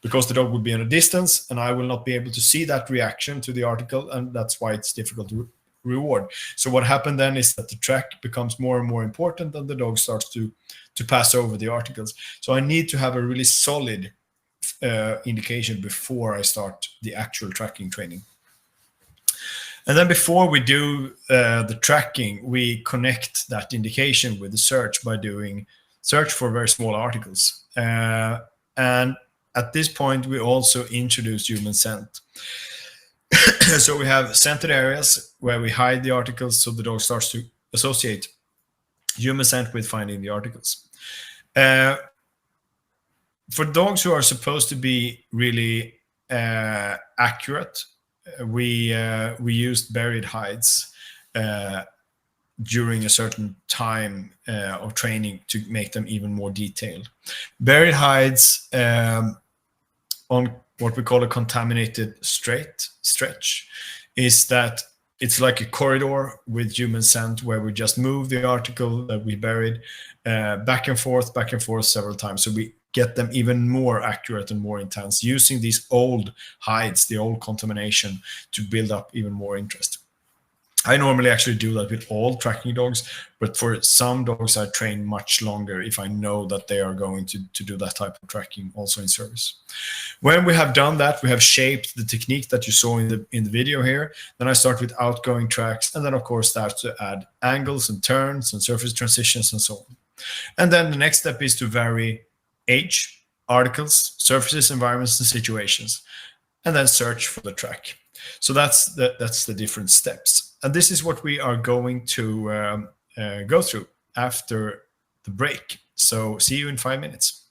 because the dog will be in a distance and I will not be able to see that reaction to the article, and that's why it's difficult to reward. So what happened then is that the track becomes more and more important and the dog starts to pass over the articles. So I need to have a really solid indication before I start the actual tracking training. And then before we do the tracking, we connect that indication with the search by doing search for very small articles. And at this point, we also introduce human scent. So we have scented areas where we hide the articles so the dog starts to associate human scent with finding the articles. For dogs who are supposed to be really accurate, we used buried hides during a certain time of training to make them even more detailed. Buried hides on what we call a contaminated stretch is that it's like a corridor with human scent where we just move the article that we buried back and forth several times. So we get them even more accurate and more intense using these old hides, the old contamination, to build up even more interest. I normally actually do that with all tracking dogs, but for some dogs I train much longer if I know that they are going to do that type of tracking also in service. When we have done that, we have shaped the technique that you saw in the video here. Then I start with outgoing tracks, and then of course start to add angles and turns and surface transitions and so on. And then the next step is to vary age, articles, surfaces, environments, and situations, and then search for the track. So that's the different steps. And this is what we are going to go through after the break. So see you in 5 minutes.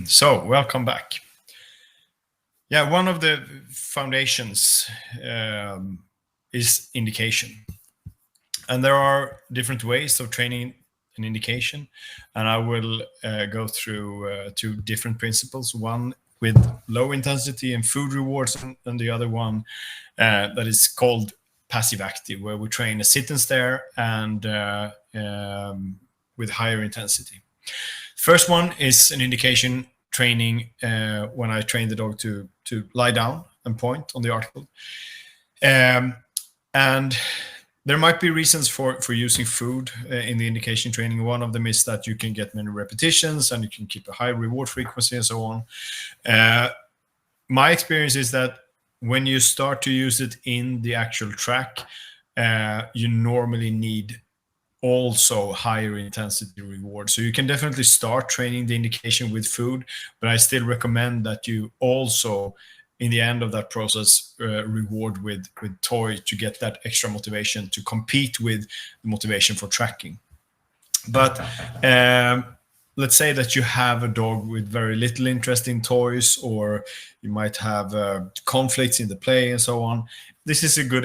So, welcome back. Yeah, one of the foundations is indication. And there are different ways of training an indication. And I will go through two different principles, one with low intensity and food rewards, and the other one that is called passive active, where we train a sit and stare and with higher intensity. First one is an indication training when I train the dog to lie down and point on the article. And there might be reasons for using food in the indication training. One of them is that you can get many repetitions and you can keep a high reward frequency and so on. My experience is that when you start to use it in the actual track, you normally need also higher intensity reward. So you can definitely start training the indication with food, but I still recommend that you also, in the end of that process, reward with toy to get that extra motivation to compete with the motivation for tracking. But let's say that you have a dog with very little interest in toys, or you might have conflicts in the play and so on. This is a good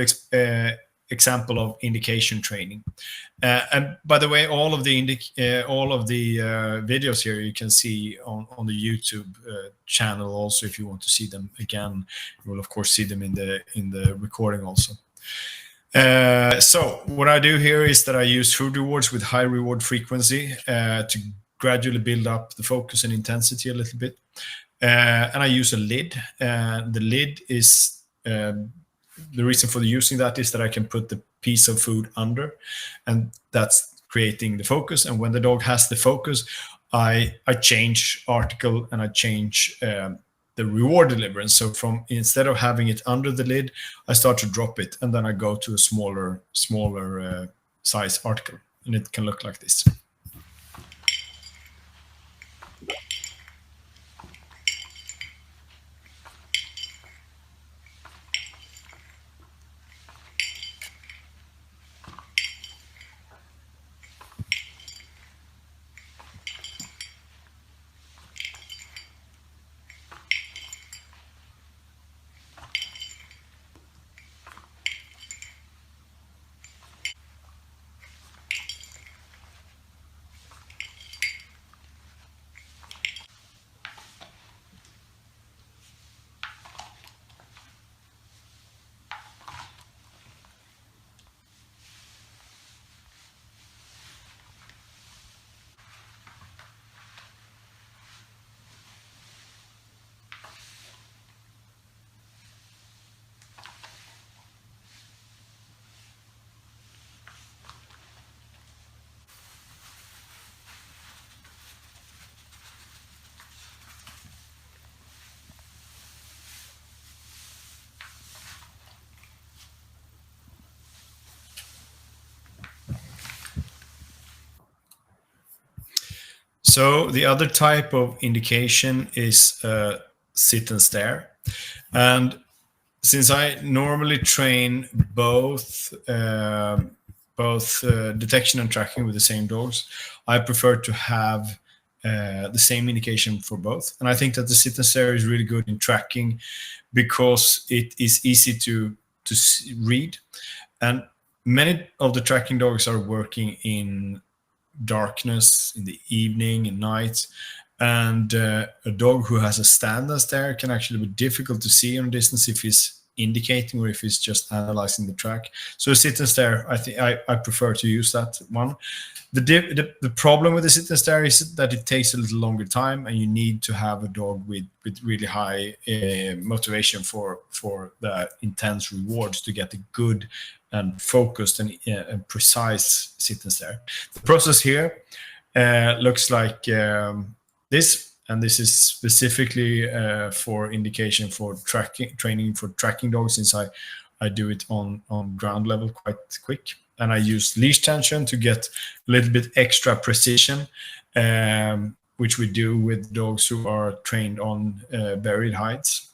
example of indication training. And by the way, all of the videos here you can see on the YouTube channel. Also, if you want to see them again, you will of course see them in the recording also. So what I do here is that I use food rewards with high reward frequency to gradually build up the focus and intensity a little bit. And I use a lid. The lid is the reason for using that is that I can put the piece of food under, and that's creating the focus. And when the dog has the focus, I change article and I change the reward deliverance. So from instead of having it under the lid, I start to drop it, and then I go to a smaller size article, and it can look like this. So the other type of indication is sit and stare. And since I normally train both detection and tracking with the same dogs, I prefer to have the same indication for both. And I think that the sit and stare is really good in tracking because it is easy to read. And many of the tracking dogs are working in darkness in the evening and night, and a dog who has a stand and stare can actually be difficult to see on distance if he's indicating or if he's just analyzing the track. So sit and stare, I think I prefer to use that one. The problem with the sit and stare is that it takes a little longer time, and you need to have a dog with really high motivation for the intense rewards to get a good and focused and precise sit and stare. The process here looks like this, and this is specifically for indication for training for tracking dogs, since I do it on ground level quite quick. And I use leash tension to get a little bit extra precision, which we do with dogs who are trained on buried heights.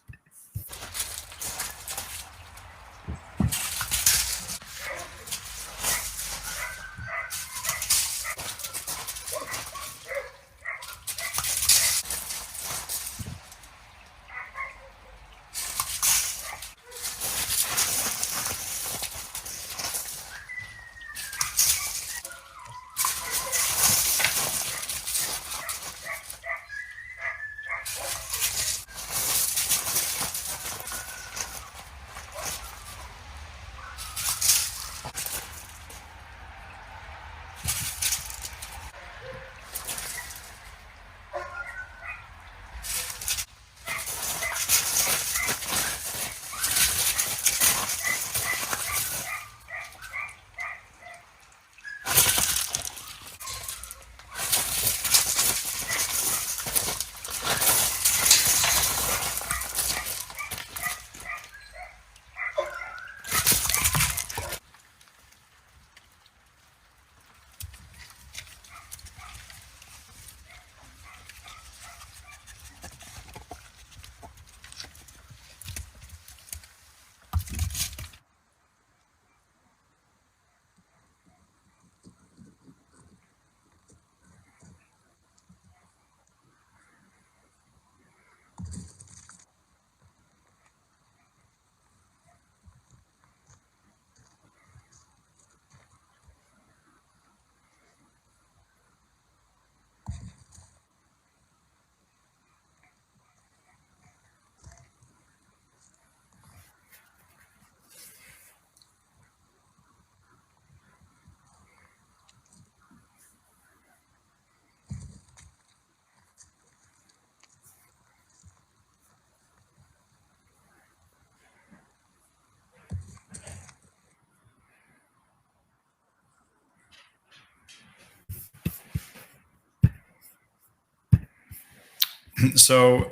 So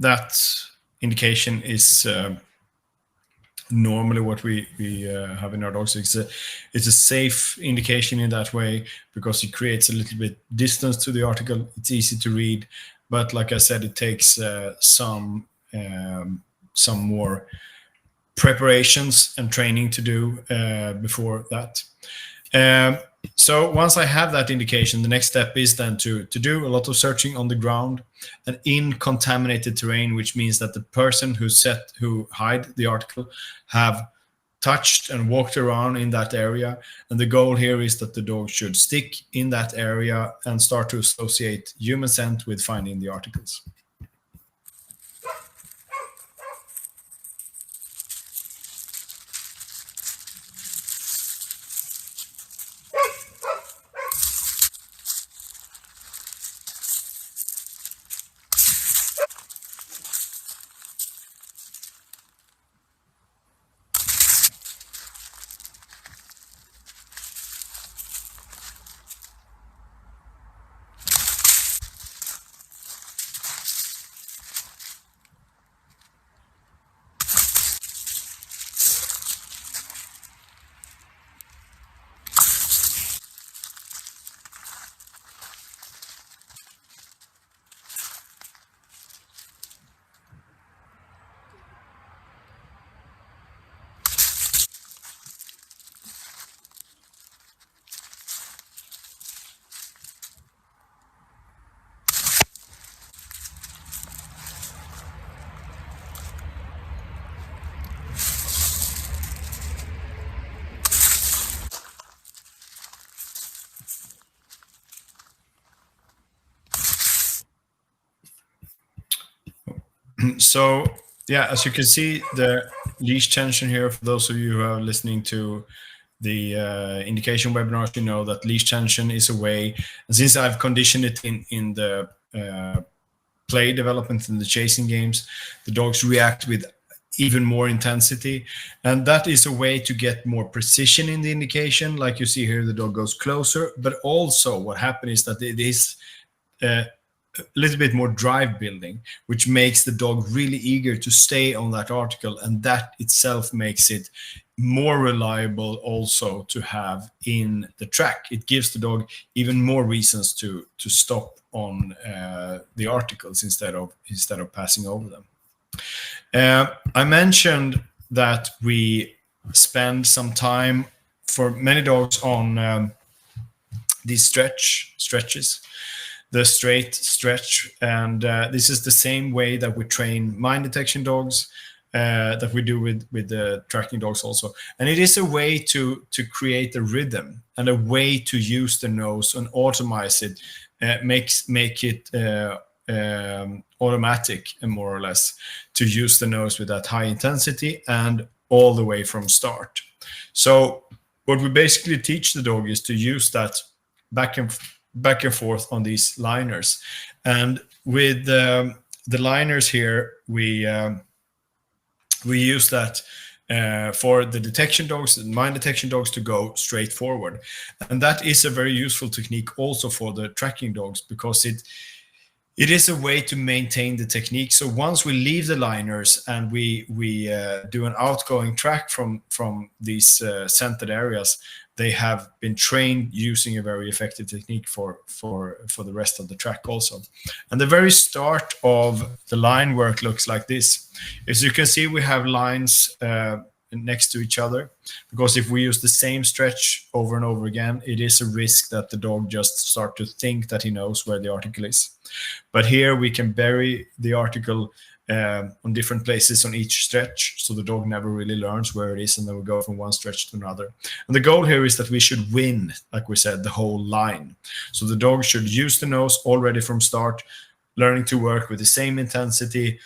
that indication is normally what we have in our dogs. It's a safe indication in that way because it creates a little bit distance to the article. It's easy to read, but like I said, it takes some more preparations and training to do before that. Um, so once I have that indication, the next step is then to do a lot of searching on the ground and in contaminated terrain, which means that the person who hide the article have touched and walked around in that area. And the goal here is that the dog should stick in that area and start to associate human scent with finding the articles. So yeah, as you can see, the leash tension here, for those of you who are listening to the indication webinars, you know that leash tension is a way, and since I've conditioned it in the play development in the chasing games, the dogs react with even more intensity, and that is a way to get more precision in the indication. Like you see here, the dog goes closer, but also what happens is that it is a little bit more drive building, which makes the dog really eager to stay on that article, and that itself makes it more reliable also to have in the track. It gives the dog even more reasons to stop on the articles instead of passing over them. I mentioned that we spend some time for many dogs on these stretches, the straight stretch, and this is the same way that we train mine detection dogs, that we do with the tracking dogs also. And it is a way to create a rhythm and a way to use the nose and automate it, make it automatic, more or less, to use the nose with that high intensity and all the way from start. So what we basically teach the dog is to use that back and forth on these liners. And with the liners here, we use that for the detection dogs, the mine detection dogs, to go straight forward. And that is a very useful technique also for the tracking dogs, because it is a way to maintain the technique. So once we leave the liners and we do an outgoing track from these scented areas, they have been trained using a very effective technique for the rest of the track also. And the very start of the line work looks like this. As you can see, we have lines next to each other, because if we use the same stretch over and over again, it is a risk that the dog just start to think that he knows where the article is. But here we can bury the article on different places on each stretch, so the dog never really learns where it is, and then we go from one stretch to another. And the goal here is that we should win, like we said, the whole line. So the dog should use the nose already from start, learning to work with the same intensity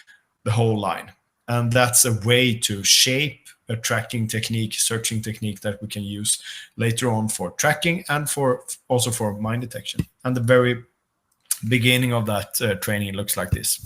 the whole line. And that's a way to shape a tracking technique, searching technique, that we can use later on for tracking and also for mine detection. And the very beginning of that training looks like this.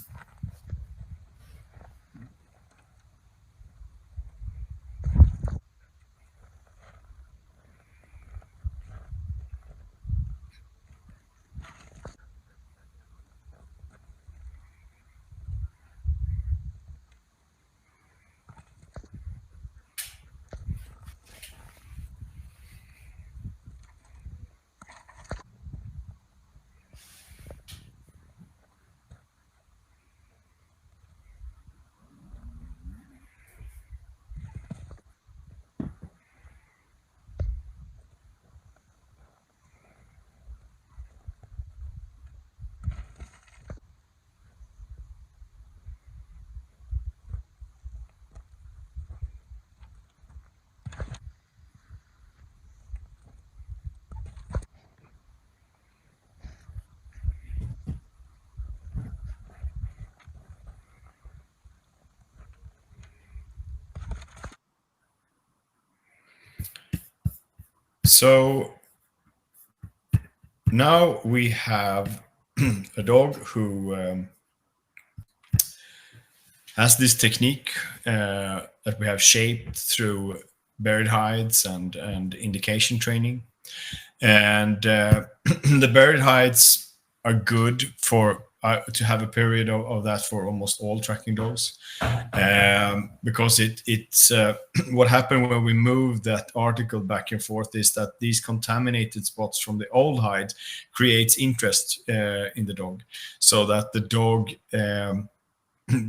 So now we have a dog who has this technique that we have shaped through buried hides and indication training. And the buried hides are good for to have a period of that for almost all tracking dogs, because it's what happened when we move that article back and forth is that these contaminated spots from the old hide creates interest in the dog, so that the dog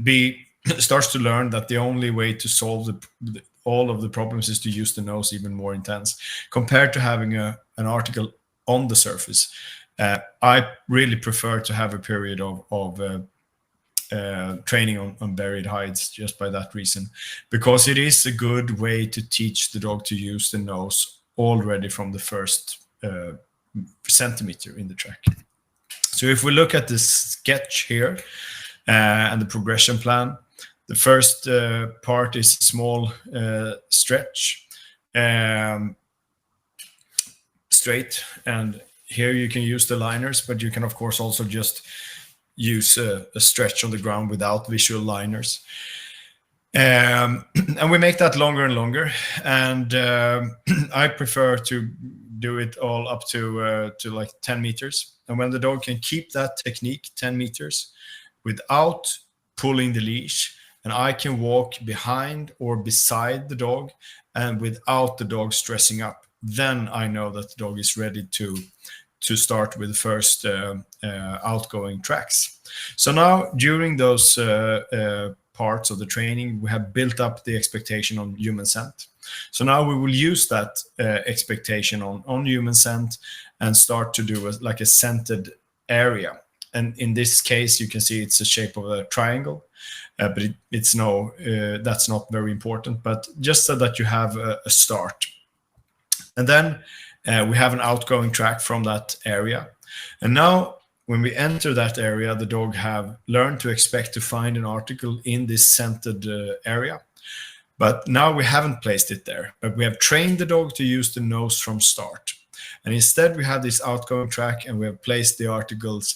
be starts to learn that the only way to solve all of the problems is to use the nose even more intense compared to having an article on the surface. I really prefer to have a period of training on buried hides just by that reason, because it is a good way to teach the dog to use the nose already from the first centimeter in the track. So if we look at this sketch here and the progression plan, the first part is a small stretch, straight, and here you can use the liners, but you can of course also just use a stretch on the ground without visual liners. And we make that longer and longer, and I prefer to do it all up to like 10 meters. And when the dog can keep that technique 10 meters without pulling the leash, and I can walk behind or beside the dog and without the dog stressing up, then I know that the dog is ready to start with the first outgoing tracks. So now during those parts of the training, we have built up the expectation on human scent. So now we will use that expectation on human scent and start to do like a scented area. And in this case, you can see it's the shape of a triangle, but it's no, that's not very important, but just so that you have a start. And then we have an outgoing track from that area. And now when we enter that area, the dog have learned to expect to find an article in this scented area. But now we haven't placed it there, but we have trained the dog to use the nose from start. And instead we have this outgoing track, and we have placed the articles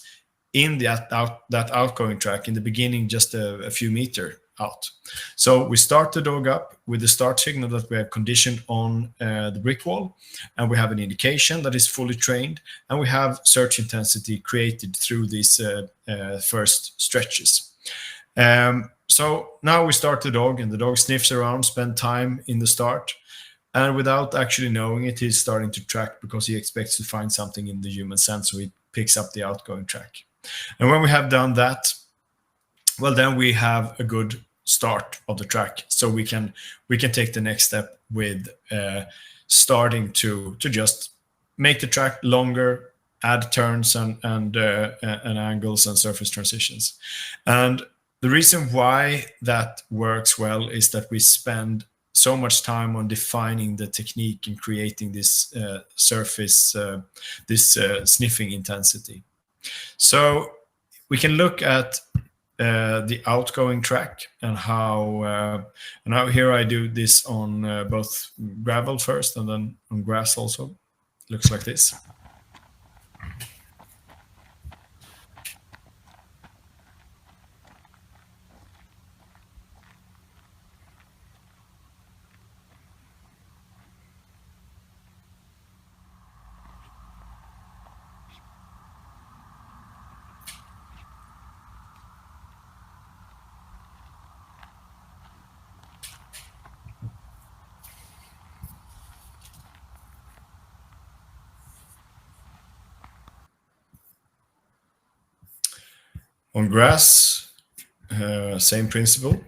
in that outgoing track in the beginning, just a few meters out. So we start the dog up with the start signal that we have conditioned on the brick wall, and we have an indication that is fully trained, and we have search intensity created through these first stretches. So now we start the dog, and the dog sniffs around, spend time in the start, and without actually knowing it, he's starting to track because he expects to find something in the human scent, so he picks up the outgoing track. And when we have done that, well, then we have a good start of the track, so we can take the next step with starting to just make the track longer, add turns and angles and surface transitions. And the reason why that works well is that we spend so much time on defining the technique and creating this surface, this sniffing intensity. So we can look at the outgoing track and how now here I do this on both gravel first and then on grass also. Looks like this. On grass, same principle.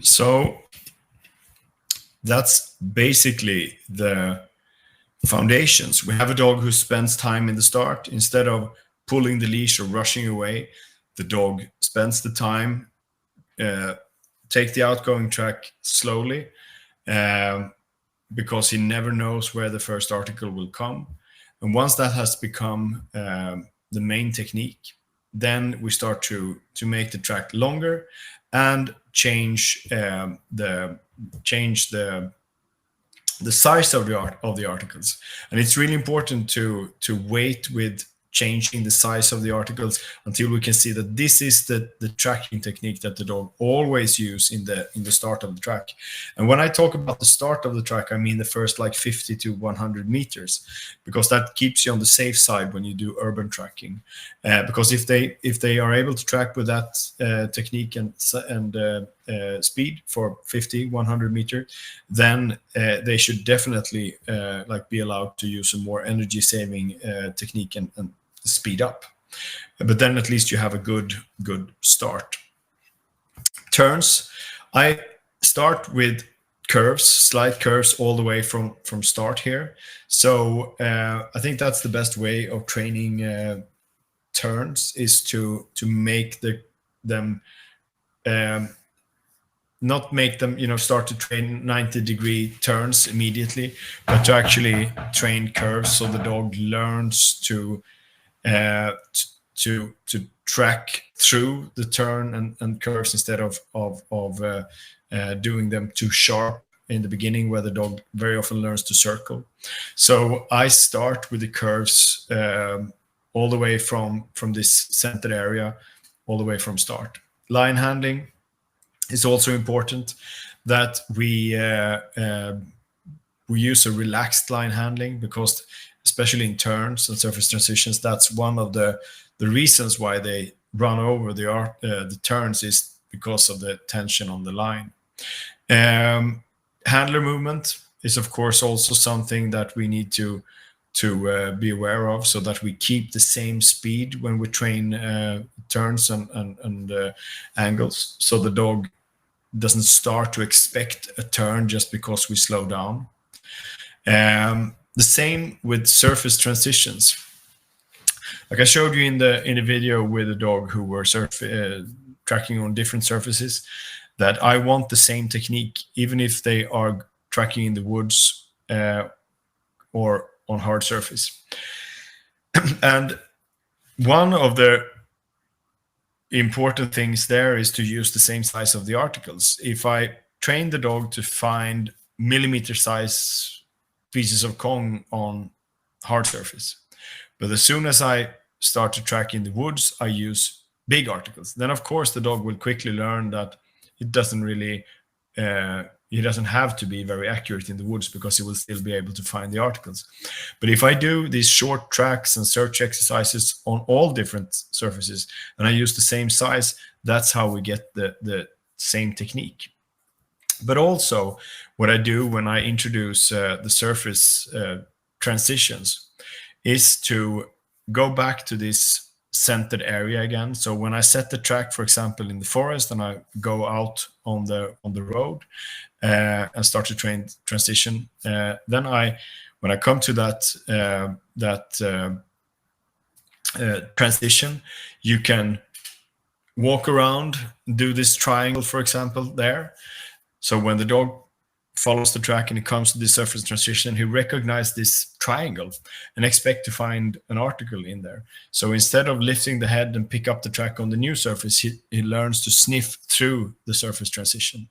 So that's basically the foundations. We have a dog who spends time in the start. Instead of pulling the leash or rushing away, the dog spends the time, take the outgoing track slowly, because he never knows where the first article will come. And once that has become the main technique, then we start to make the track longer and change the size of the articles. And it's really important to wait with changing the size of the articles until we can see that this is the tracking technique that the dog always use in the start of the track. And when I talk about the start of the track, I mean the first like 50 to 100 meters, because that keeps you on the safe side when you do urban tracking. Because if they are able to track with that technique and speed for 50, 100 meters, then they should definitely like be allowed to use a more energy saving technique and speed up. But then at least you have a good start. Turns, I start with curves, slight curves all the way from start here. So I think that's the best way of training turns, is to make them not make them start to train 90-degree turns immediately, but to actually train curves, so the dog learns to track through the turn and curves instead of doing them too sharp in the beginning, where the dog very often learns to circle. So I start with the curves all the way from this center area, all the way from start. Line handling is also important, that we use a relaxed line handling, because especially in turns and surface transitions, that's one of the reasons why they run over the turns, is because of the tension on the line. Handler movement is of course also something that we need to be aware of, so that we keep the same speed when we train turns and angles, so the dog doesn't start to expect a turn just because we slow down. The same with surface transitions. Like I showed you in the video with a dog who were tracking on different surfaces, that I want the same technique even if they are tracking in the woods or on hard surface. And one of the important things there is to use the same size of the articles. If I train the dog to find millimeter size pieces of Kong on hard surface, but as soon as I start to track in the woods, I use big articles, then of course the dog will quickly learn that it doesn't really he doesn't have to be very accurate in the woods, because he will still be able to find the articles. But if I do these short tracks and search exercises on all different surfaces, and I use the same size, that's how we get the same technique. But also, what I do when I introduce the surface transitions is to go back to this centered area again. So when I set the track, for example, in the forest, and I go out on the road and start to transition, then when I come to that transition, you can walk around, do this triangle, for example, there. So when the dog follows the track and it comes to the surface transition, he recognizes this triangle and expect to find an article in there. So instead of lifting the head and pick up the track on the new surface, he learns to sniff through the surface transition.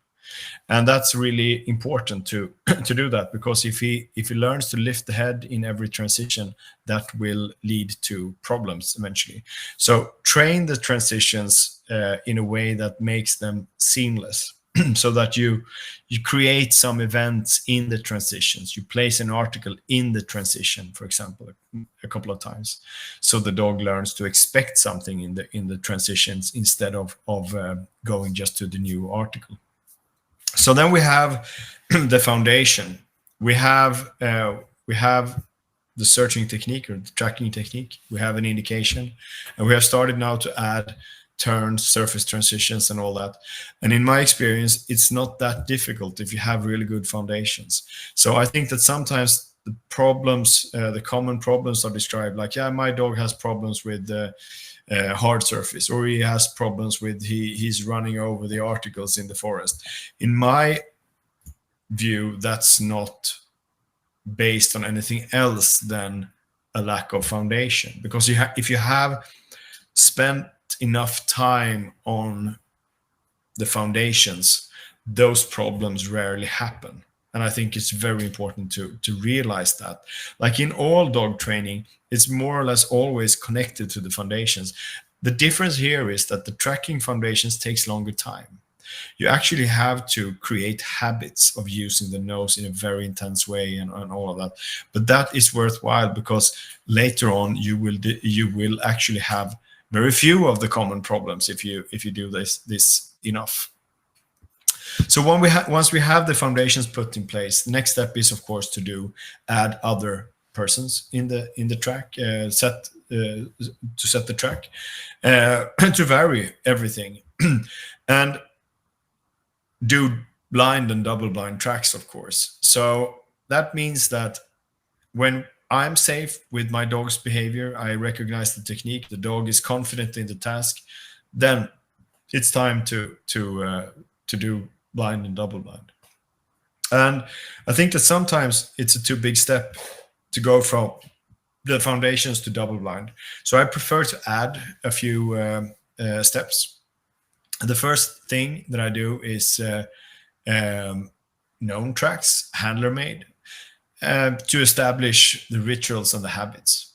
And that's really important to do that, because if he learns to lift the head in every transition, that will lead to problems eventually. So train the transitions in a way that makes them seamless. So that you create some events in the transitions. You place an article in the transition, for example, a couple of times, so the dog learns to expect something in the transitions instead of going just to the new article. So then we have the foundation. We have the searching technique or the tracking technique. We have an indication, and we have started now to add turns, surface transitions, and all that. And in my experience, it's not that difficult if you have really good foundations. So I think that sometimes the problems, the common problems are described like, yeah, my dog has problems with hard surface, or he has problems with he's running over the articles in the forest. In my view, that's not based on anything else than a lack of foundation, because if you have spent enough time on the foundations, those problems rarely happen. And I think it's very important to realize that. Like in all dog training, it's more or less always connected to the foundations. The difference here is that the tracking foundations takes longer time. You actually have to create habits of using the nose in a very intense way, and all of that. But that is worthwhile, because later on you will actually have very few of the common problems if you do this enough. So once we have the foundations put in place, the next step is, of course, to add other persons in the track, to set the track, to vary everything, and do blind and double blind tracks, of course. So that means that when I'm safe with my dog's behavior, I recognize the technique, the dog is confident in the task, then it's time to do blind and double blind. And I think that sometimes it's a too big step to go from the foundations to double blind. So I prefer to add a few steps. The first thing that I do is known tracks, handler made, to establish the rituals and the habits.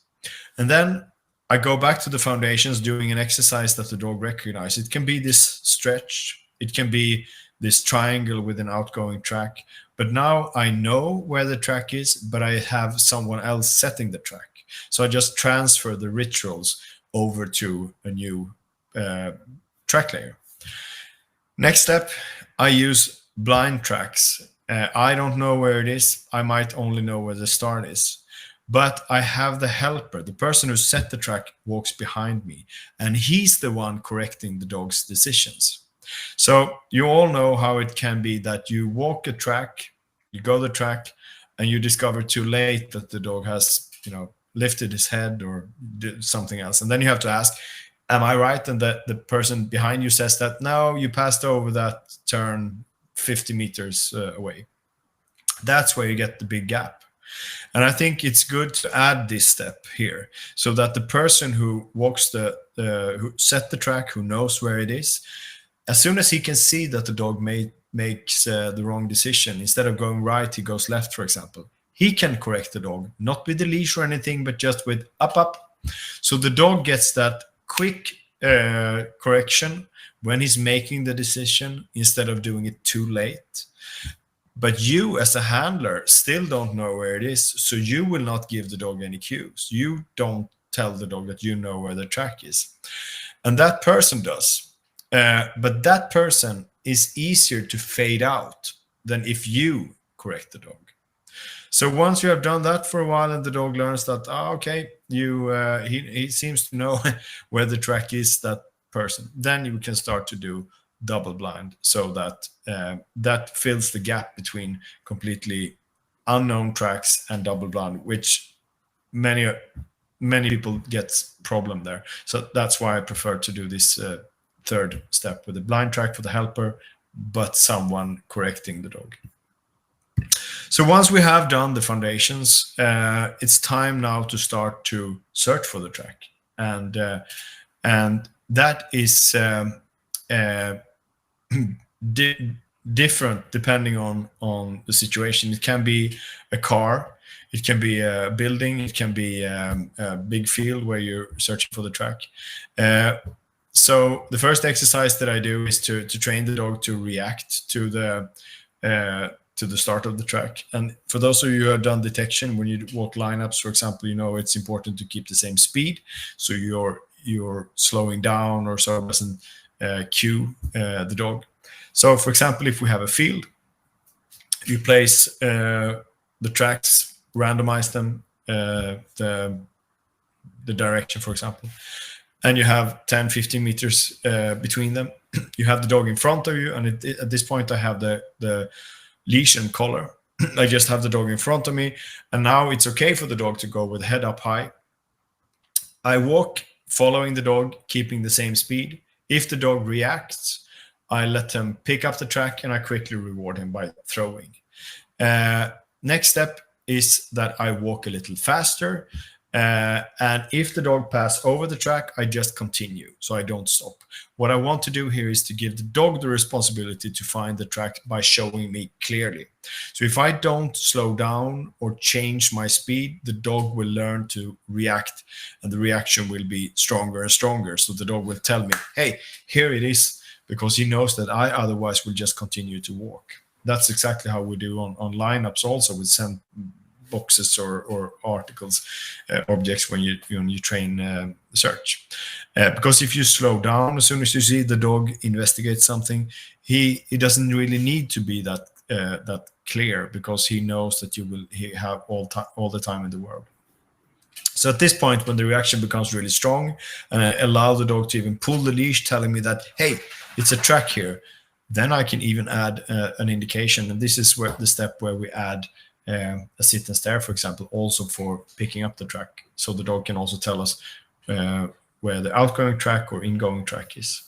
And then I go back to the foundations, doing an exercise that the dog recognizes. It can be this stretch, it can be this triangle with an outgoing track. But now I know where the track is, but I have someone else setting the track. So I just transfer the rituals over to a new track layer. Next step, I use blind tracks. I don't know where it is. I might only know where the start is. But I have the helper, the person who set the track walks behind me, and he's the one correcting the dog's decisions. So you all know how it can be that you walk a track, you go the track, and you discover too late that the dog has, lifted his head or did something else. And then you have to ask, am I right? And that the person behind you says that, no, you passed over that turn 50 meters away. That's where you get the big gap. And I think it's good to add this step here, so that the person who walks who set the track, who knows where it is, as soon as he can see that the dog makes the wrong decision, instead of going right, he goes left, for example, he can correct the dog, not with the leash or anything, but just with up. So the dog gets that quick correction when he's making the decision, instead of doing it too late. But you, as a handler, still don't know where it is, so you will not give the dog any cues. You don't tell the dog that you know where the track is. And that person does. But that person is easier to fade out than if you correct the dog. So once you have done that for a while, and the dog learns that, okay, he seems to know where the track is, that person, then you can start to do double blind, so that that fills the gap between completely unknown tracks and double blind, which many people get problem there. So that's why I prefer to do this third step with a blind track for the helper, but someone correcting the dog. So once we have done the foundations, it's time now to start to search for the track, and that is different depending on the situation. It can be a car, it can be a building, it can be a big field where you're searching for the track. So the first exercise that I do is to train the dog to react to the start of the track. And for those of you who have done detection, when you walk lineups, for example, it's important to keep the same speed, so you're slowing down or so it doesn't cue the dog. So, for example, if we have a field, you place the tracks, randomize them, the direction, for example, and you have 10, 15 meters between them. You have the dog in front of you, and at this point I have the leash and collar. I just have the dog in front of me, and now it's okay for the dog to go with head up high. I walk following the dog, keeping the same speed. If the dog reacts, I let him pick up the track, and I quickly reward him by throwing. Next step is that I walk a little faster. And if the dog passes over the track, I just continue, so I don't stop. What I want to do here is to give the dog the responsibility to find the track by showing me clearly. So if I don't slow down or change my speed, the dog will learn to react, and the reaction will be stronger and stronger. So the dog will tell me, hey, here it is, because he knows that I otherwise will just continue to walk. That's exactly how we do on lineups also with send boxes or articles, objects when you train search. Because if you slow down, as soon as you see the dog investigate something, he doesn't really need to be that clear, because he knows that he have all the time in the world. So at this point, when the reaction becomes really strong, and I allow the dog to even pull the leash, telling me that, hey, it's a track here, then I can even add an indication. And this is where the step where we add a sit and stare, for example, also for picking up the track. So the dog can also tell us where the outgoing track or ingoing track is.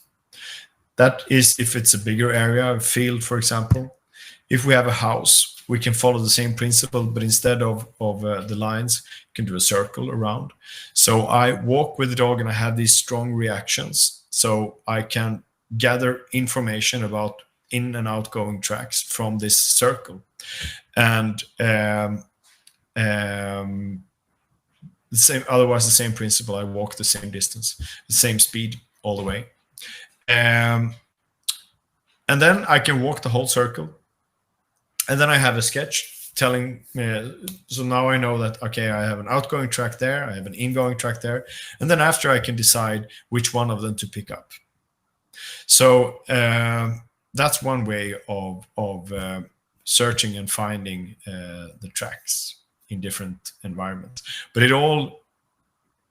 That is if it's a bigger area, a field, for example. If we have a house, we can follow the same principle, but instead of the lines, you can do a circle around. So I walk with the dog, and I have these strong reactions. So I can gather information about in and outgoing tracks from this circle. And otherwise the same principle, I walk the same distance, the same speed all the way. And then I can walk the whole circle. And then I have a sketch telling me, so now I know that, okay, I have an outgoing track there, I have an ingoing track there. And then after I can decide which one of them to pick up. So that's one way of searching and finding the tracks in different environments. But it all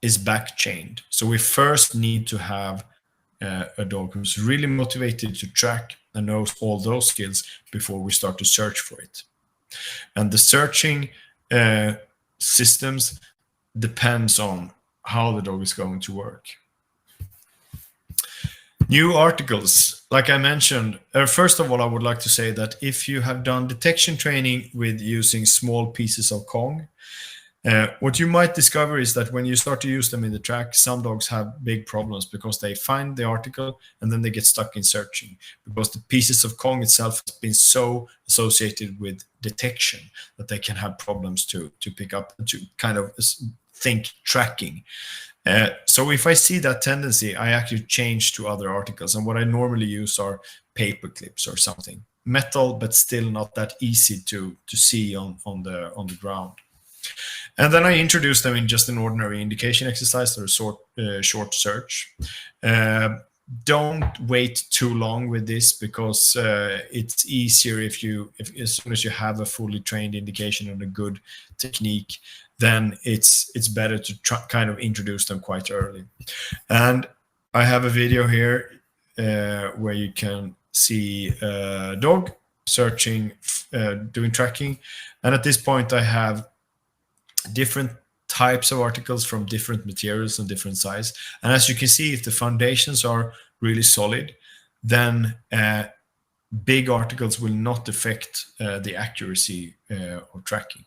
is back-chained. So we first need to have a dog who's really motivated to track and knows all those skills before we start to search for it. And the searching systems depends on how the dog is going to work. New articles, like I mentioned, first of all, I would like to say that if you have done detection training with using small pieces of Kong, what you might discover is that when you start to use them in the track, some dogs have big problems because they find the article and then they get stuck in searching, because the pieces of Kong itself has been so associated with detection that they can have problems to pick up, to kind of think tracking. So if I see that tendency, I actually change to other articles. And what I normally use are paper clips or something. Metal, but still not that easy to see on the ground. And then I introduce them in just an ordinary indication exercise or a short search. Don't wait too long with this, because it's easier if as soon as you have a fully trained indication and a good technique, then it's better to kind of introduce them quite early. And I have a video here where you can see a dog searching, doing tracking. And at this point, I have different types of articles from different materials and different size. And as you can see, if the foundations are really solid, then big articles will not affect the accuracy of tracking.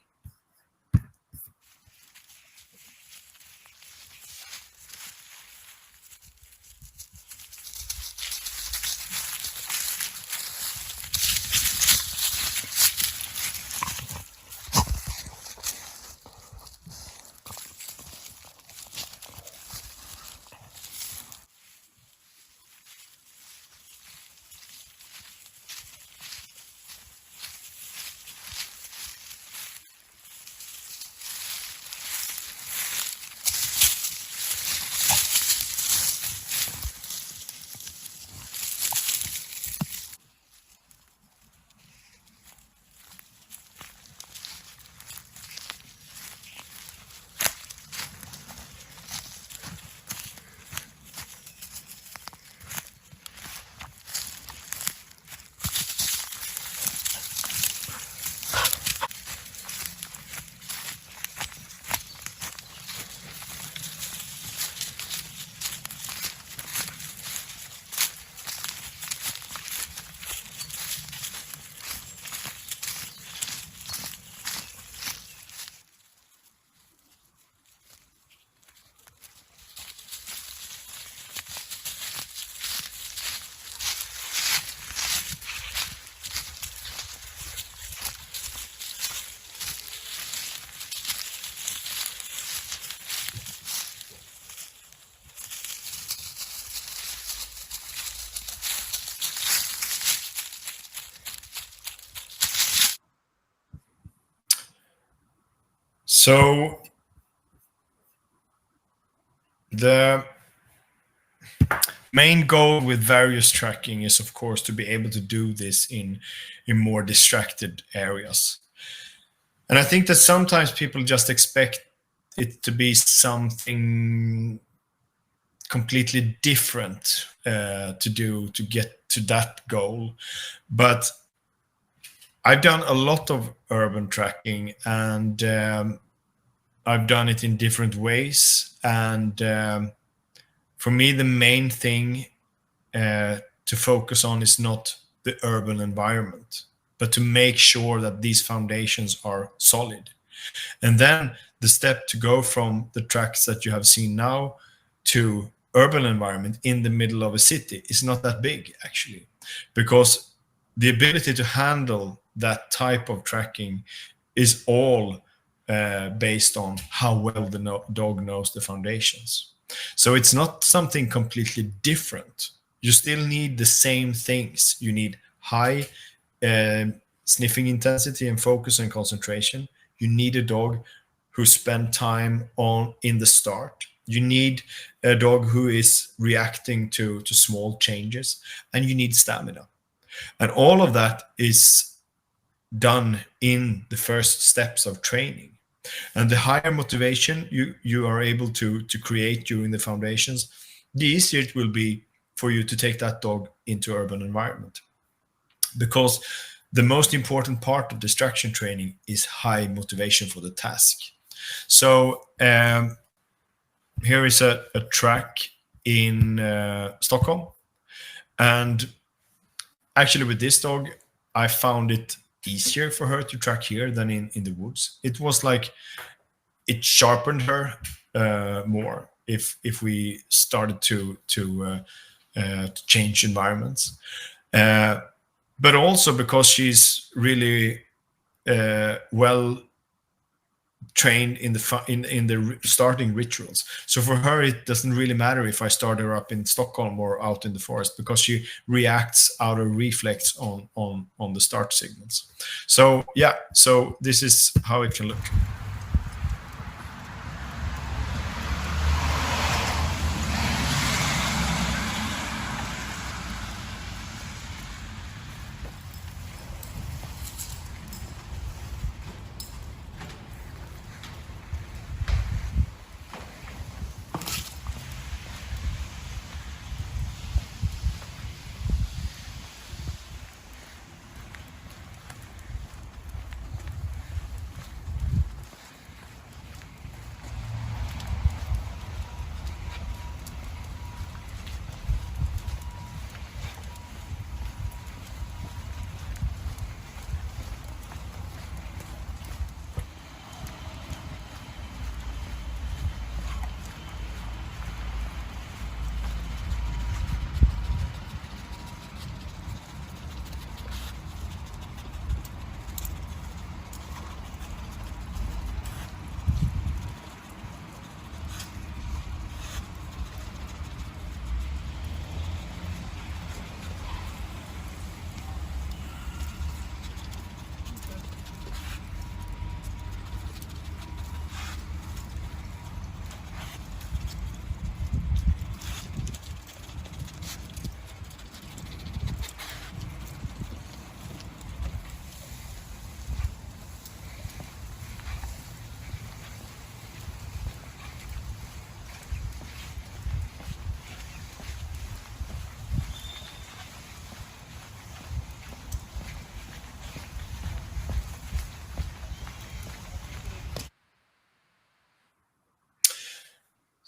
So the main goal with various tracking is, of course, to be able to do this in more distracted areas. And I think that sometimes people just expect it to be something completely different to do to get to that goal. But I've done a lot of urban tracking, and I've done it in different ways. And for me, the main thing to focus on is not the urban environment, but to make sure that these foundations are solid. And then the step to go from the tracks that you have seen now to urban environment in the middle of a city is not that big, actually, because the ability to handle that type of tracking is all based on how well the dog knows the foundations. So it's not something completely different. You still need the same things. You need high sniffing intensity and focus and concentration. You need a dog who spend time on in the start. You need a dog who is reacting to small changes, and you need stamina. And all of that is done in the first steps of training. And the higher motivation you are able to create during the foundations, the easier it will be for you to take that dog into urban environment. Because the most important part of distraction training is high motivation for the task. So here is a track in Stockholm. And actually with this dog, I found it easier for her to track here than in the woods. It was like it sharpened her more if we started to change environments. But also because she's really well trained in the starting rituals. So for her, it doesn't really matter if I start her up in Stockholm or out in the forest, because she reacts out of reflex on the start signals. So yeah, so this is how it can look.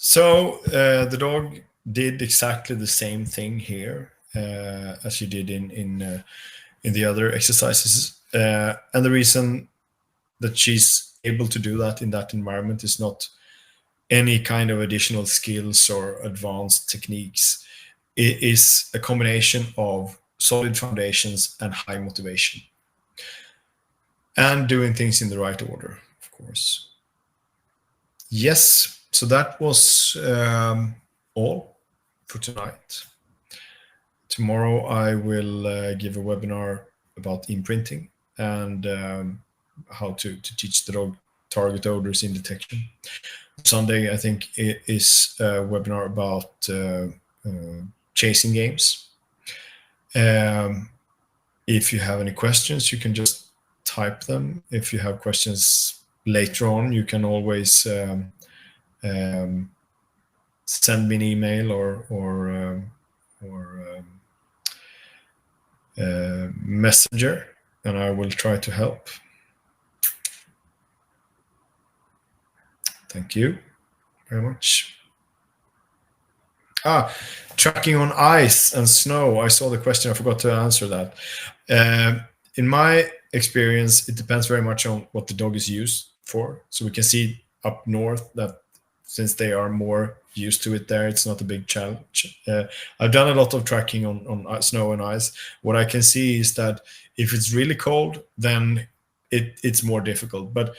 So the dog did exactly the same thing here as she did in the other exercises, and the reason that she's able to do that in that environment is not any kind of additional skills or advanced techniques. It is a combination of solid foundations and high motivation, and doing things in the right order, of course. Yes, so that was all for tonight. Tomorrow I will give a webinar about imprinting and how to teach the dog target odor scene detection. Sunday, I think, it is a webinar about chasing games. If you have any questions, you can just type them. If you have questions later on, you can always send me an email or messenger, and I will try to help. Thank you very much. Tracking on ice and snow. I saw the question. I forgot to answer that. In my experience, it depends very much on what the dog is used for. So we can see up north that since they are more used to it there, it's not a big challenge. I've done a lot of tracking on snow and ice. What I can see is that if it's really cold, then it's more difficult. But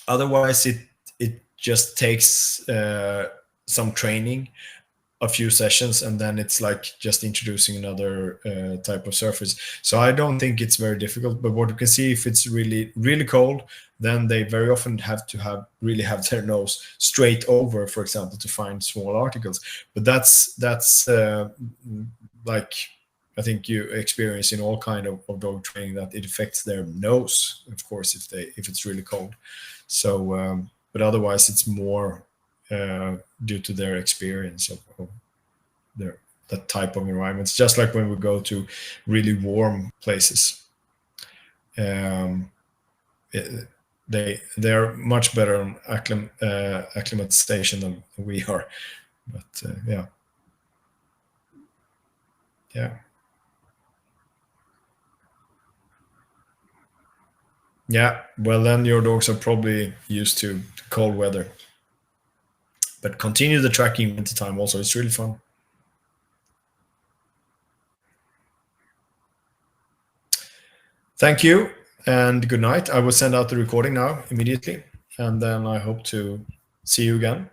otherwise, it just takes some training, a few sessions, and then it's like just introducing another type of surface. So I don't think it's very difficult. But what you can see, if it's really cold, then they very often have to really have their nose straight over, for example, to find small articles. But that's like I think you experience in all kind of dog training, that it affects their nose, of course, if it's really cold. So, but otherwise, it's more due to their experience of that type of environments. Just like when we go to really warm places, they're much better on acclimatization than we are. But yeah. Well, then your dogs are probably used to cold weather. But continue the tracking winter time also. It's really fun. Thank you and good night. I will send out the recording now immediately, and then I hope to see you again.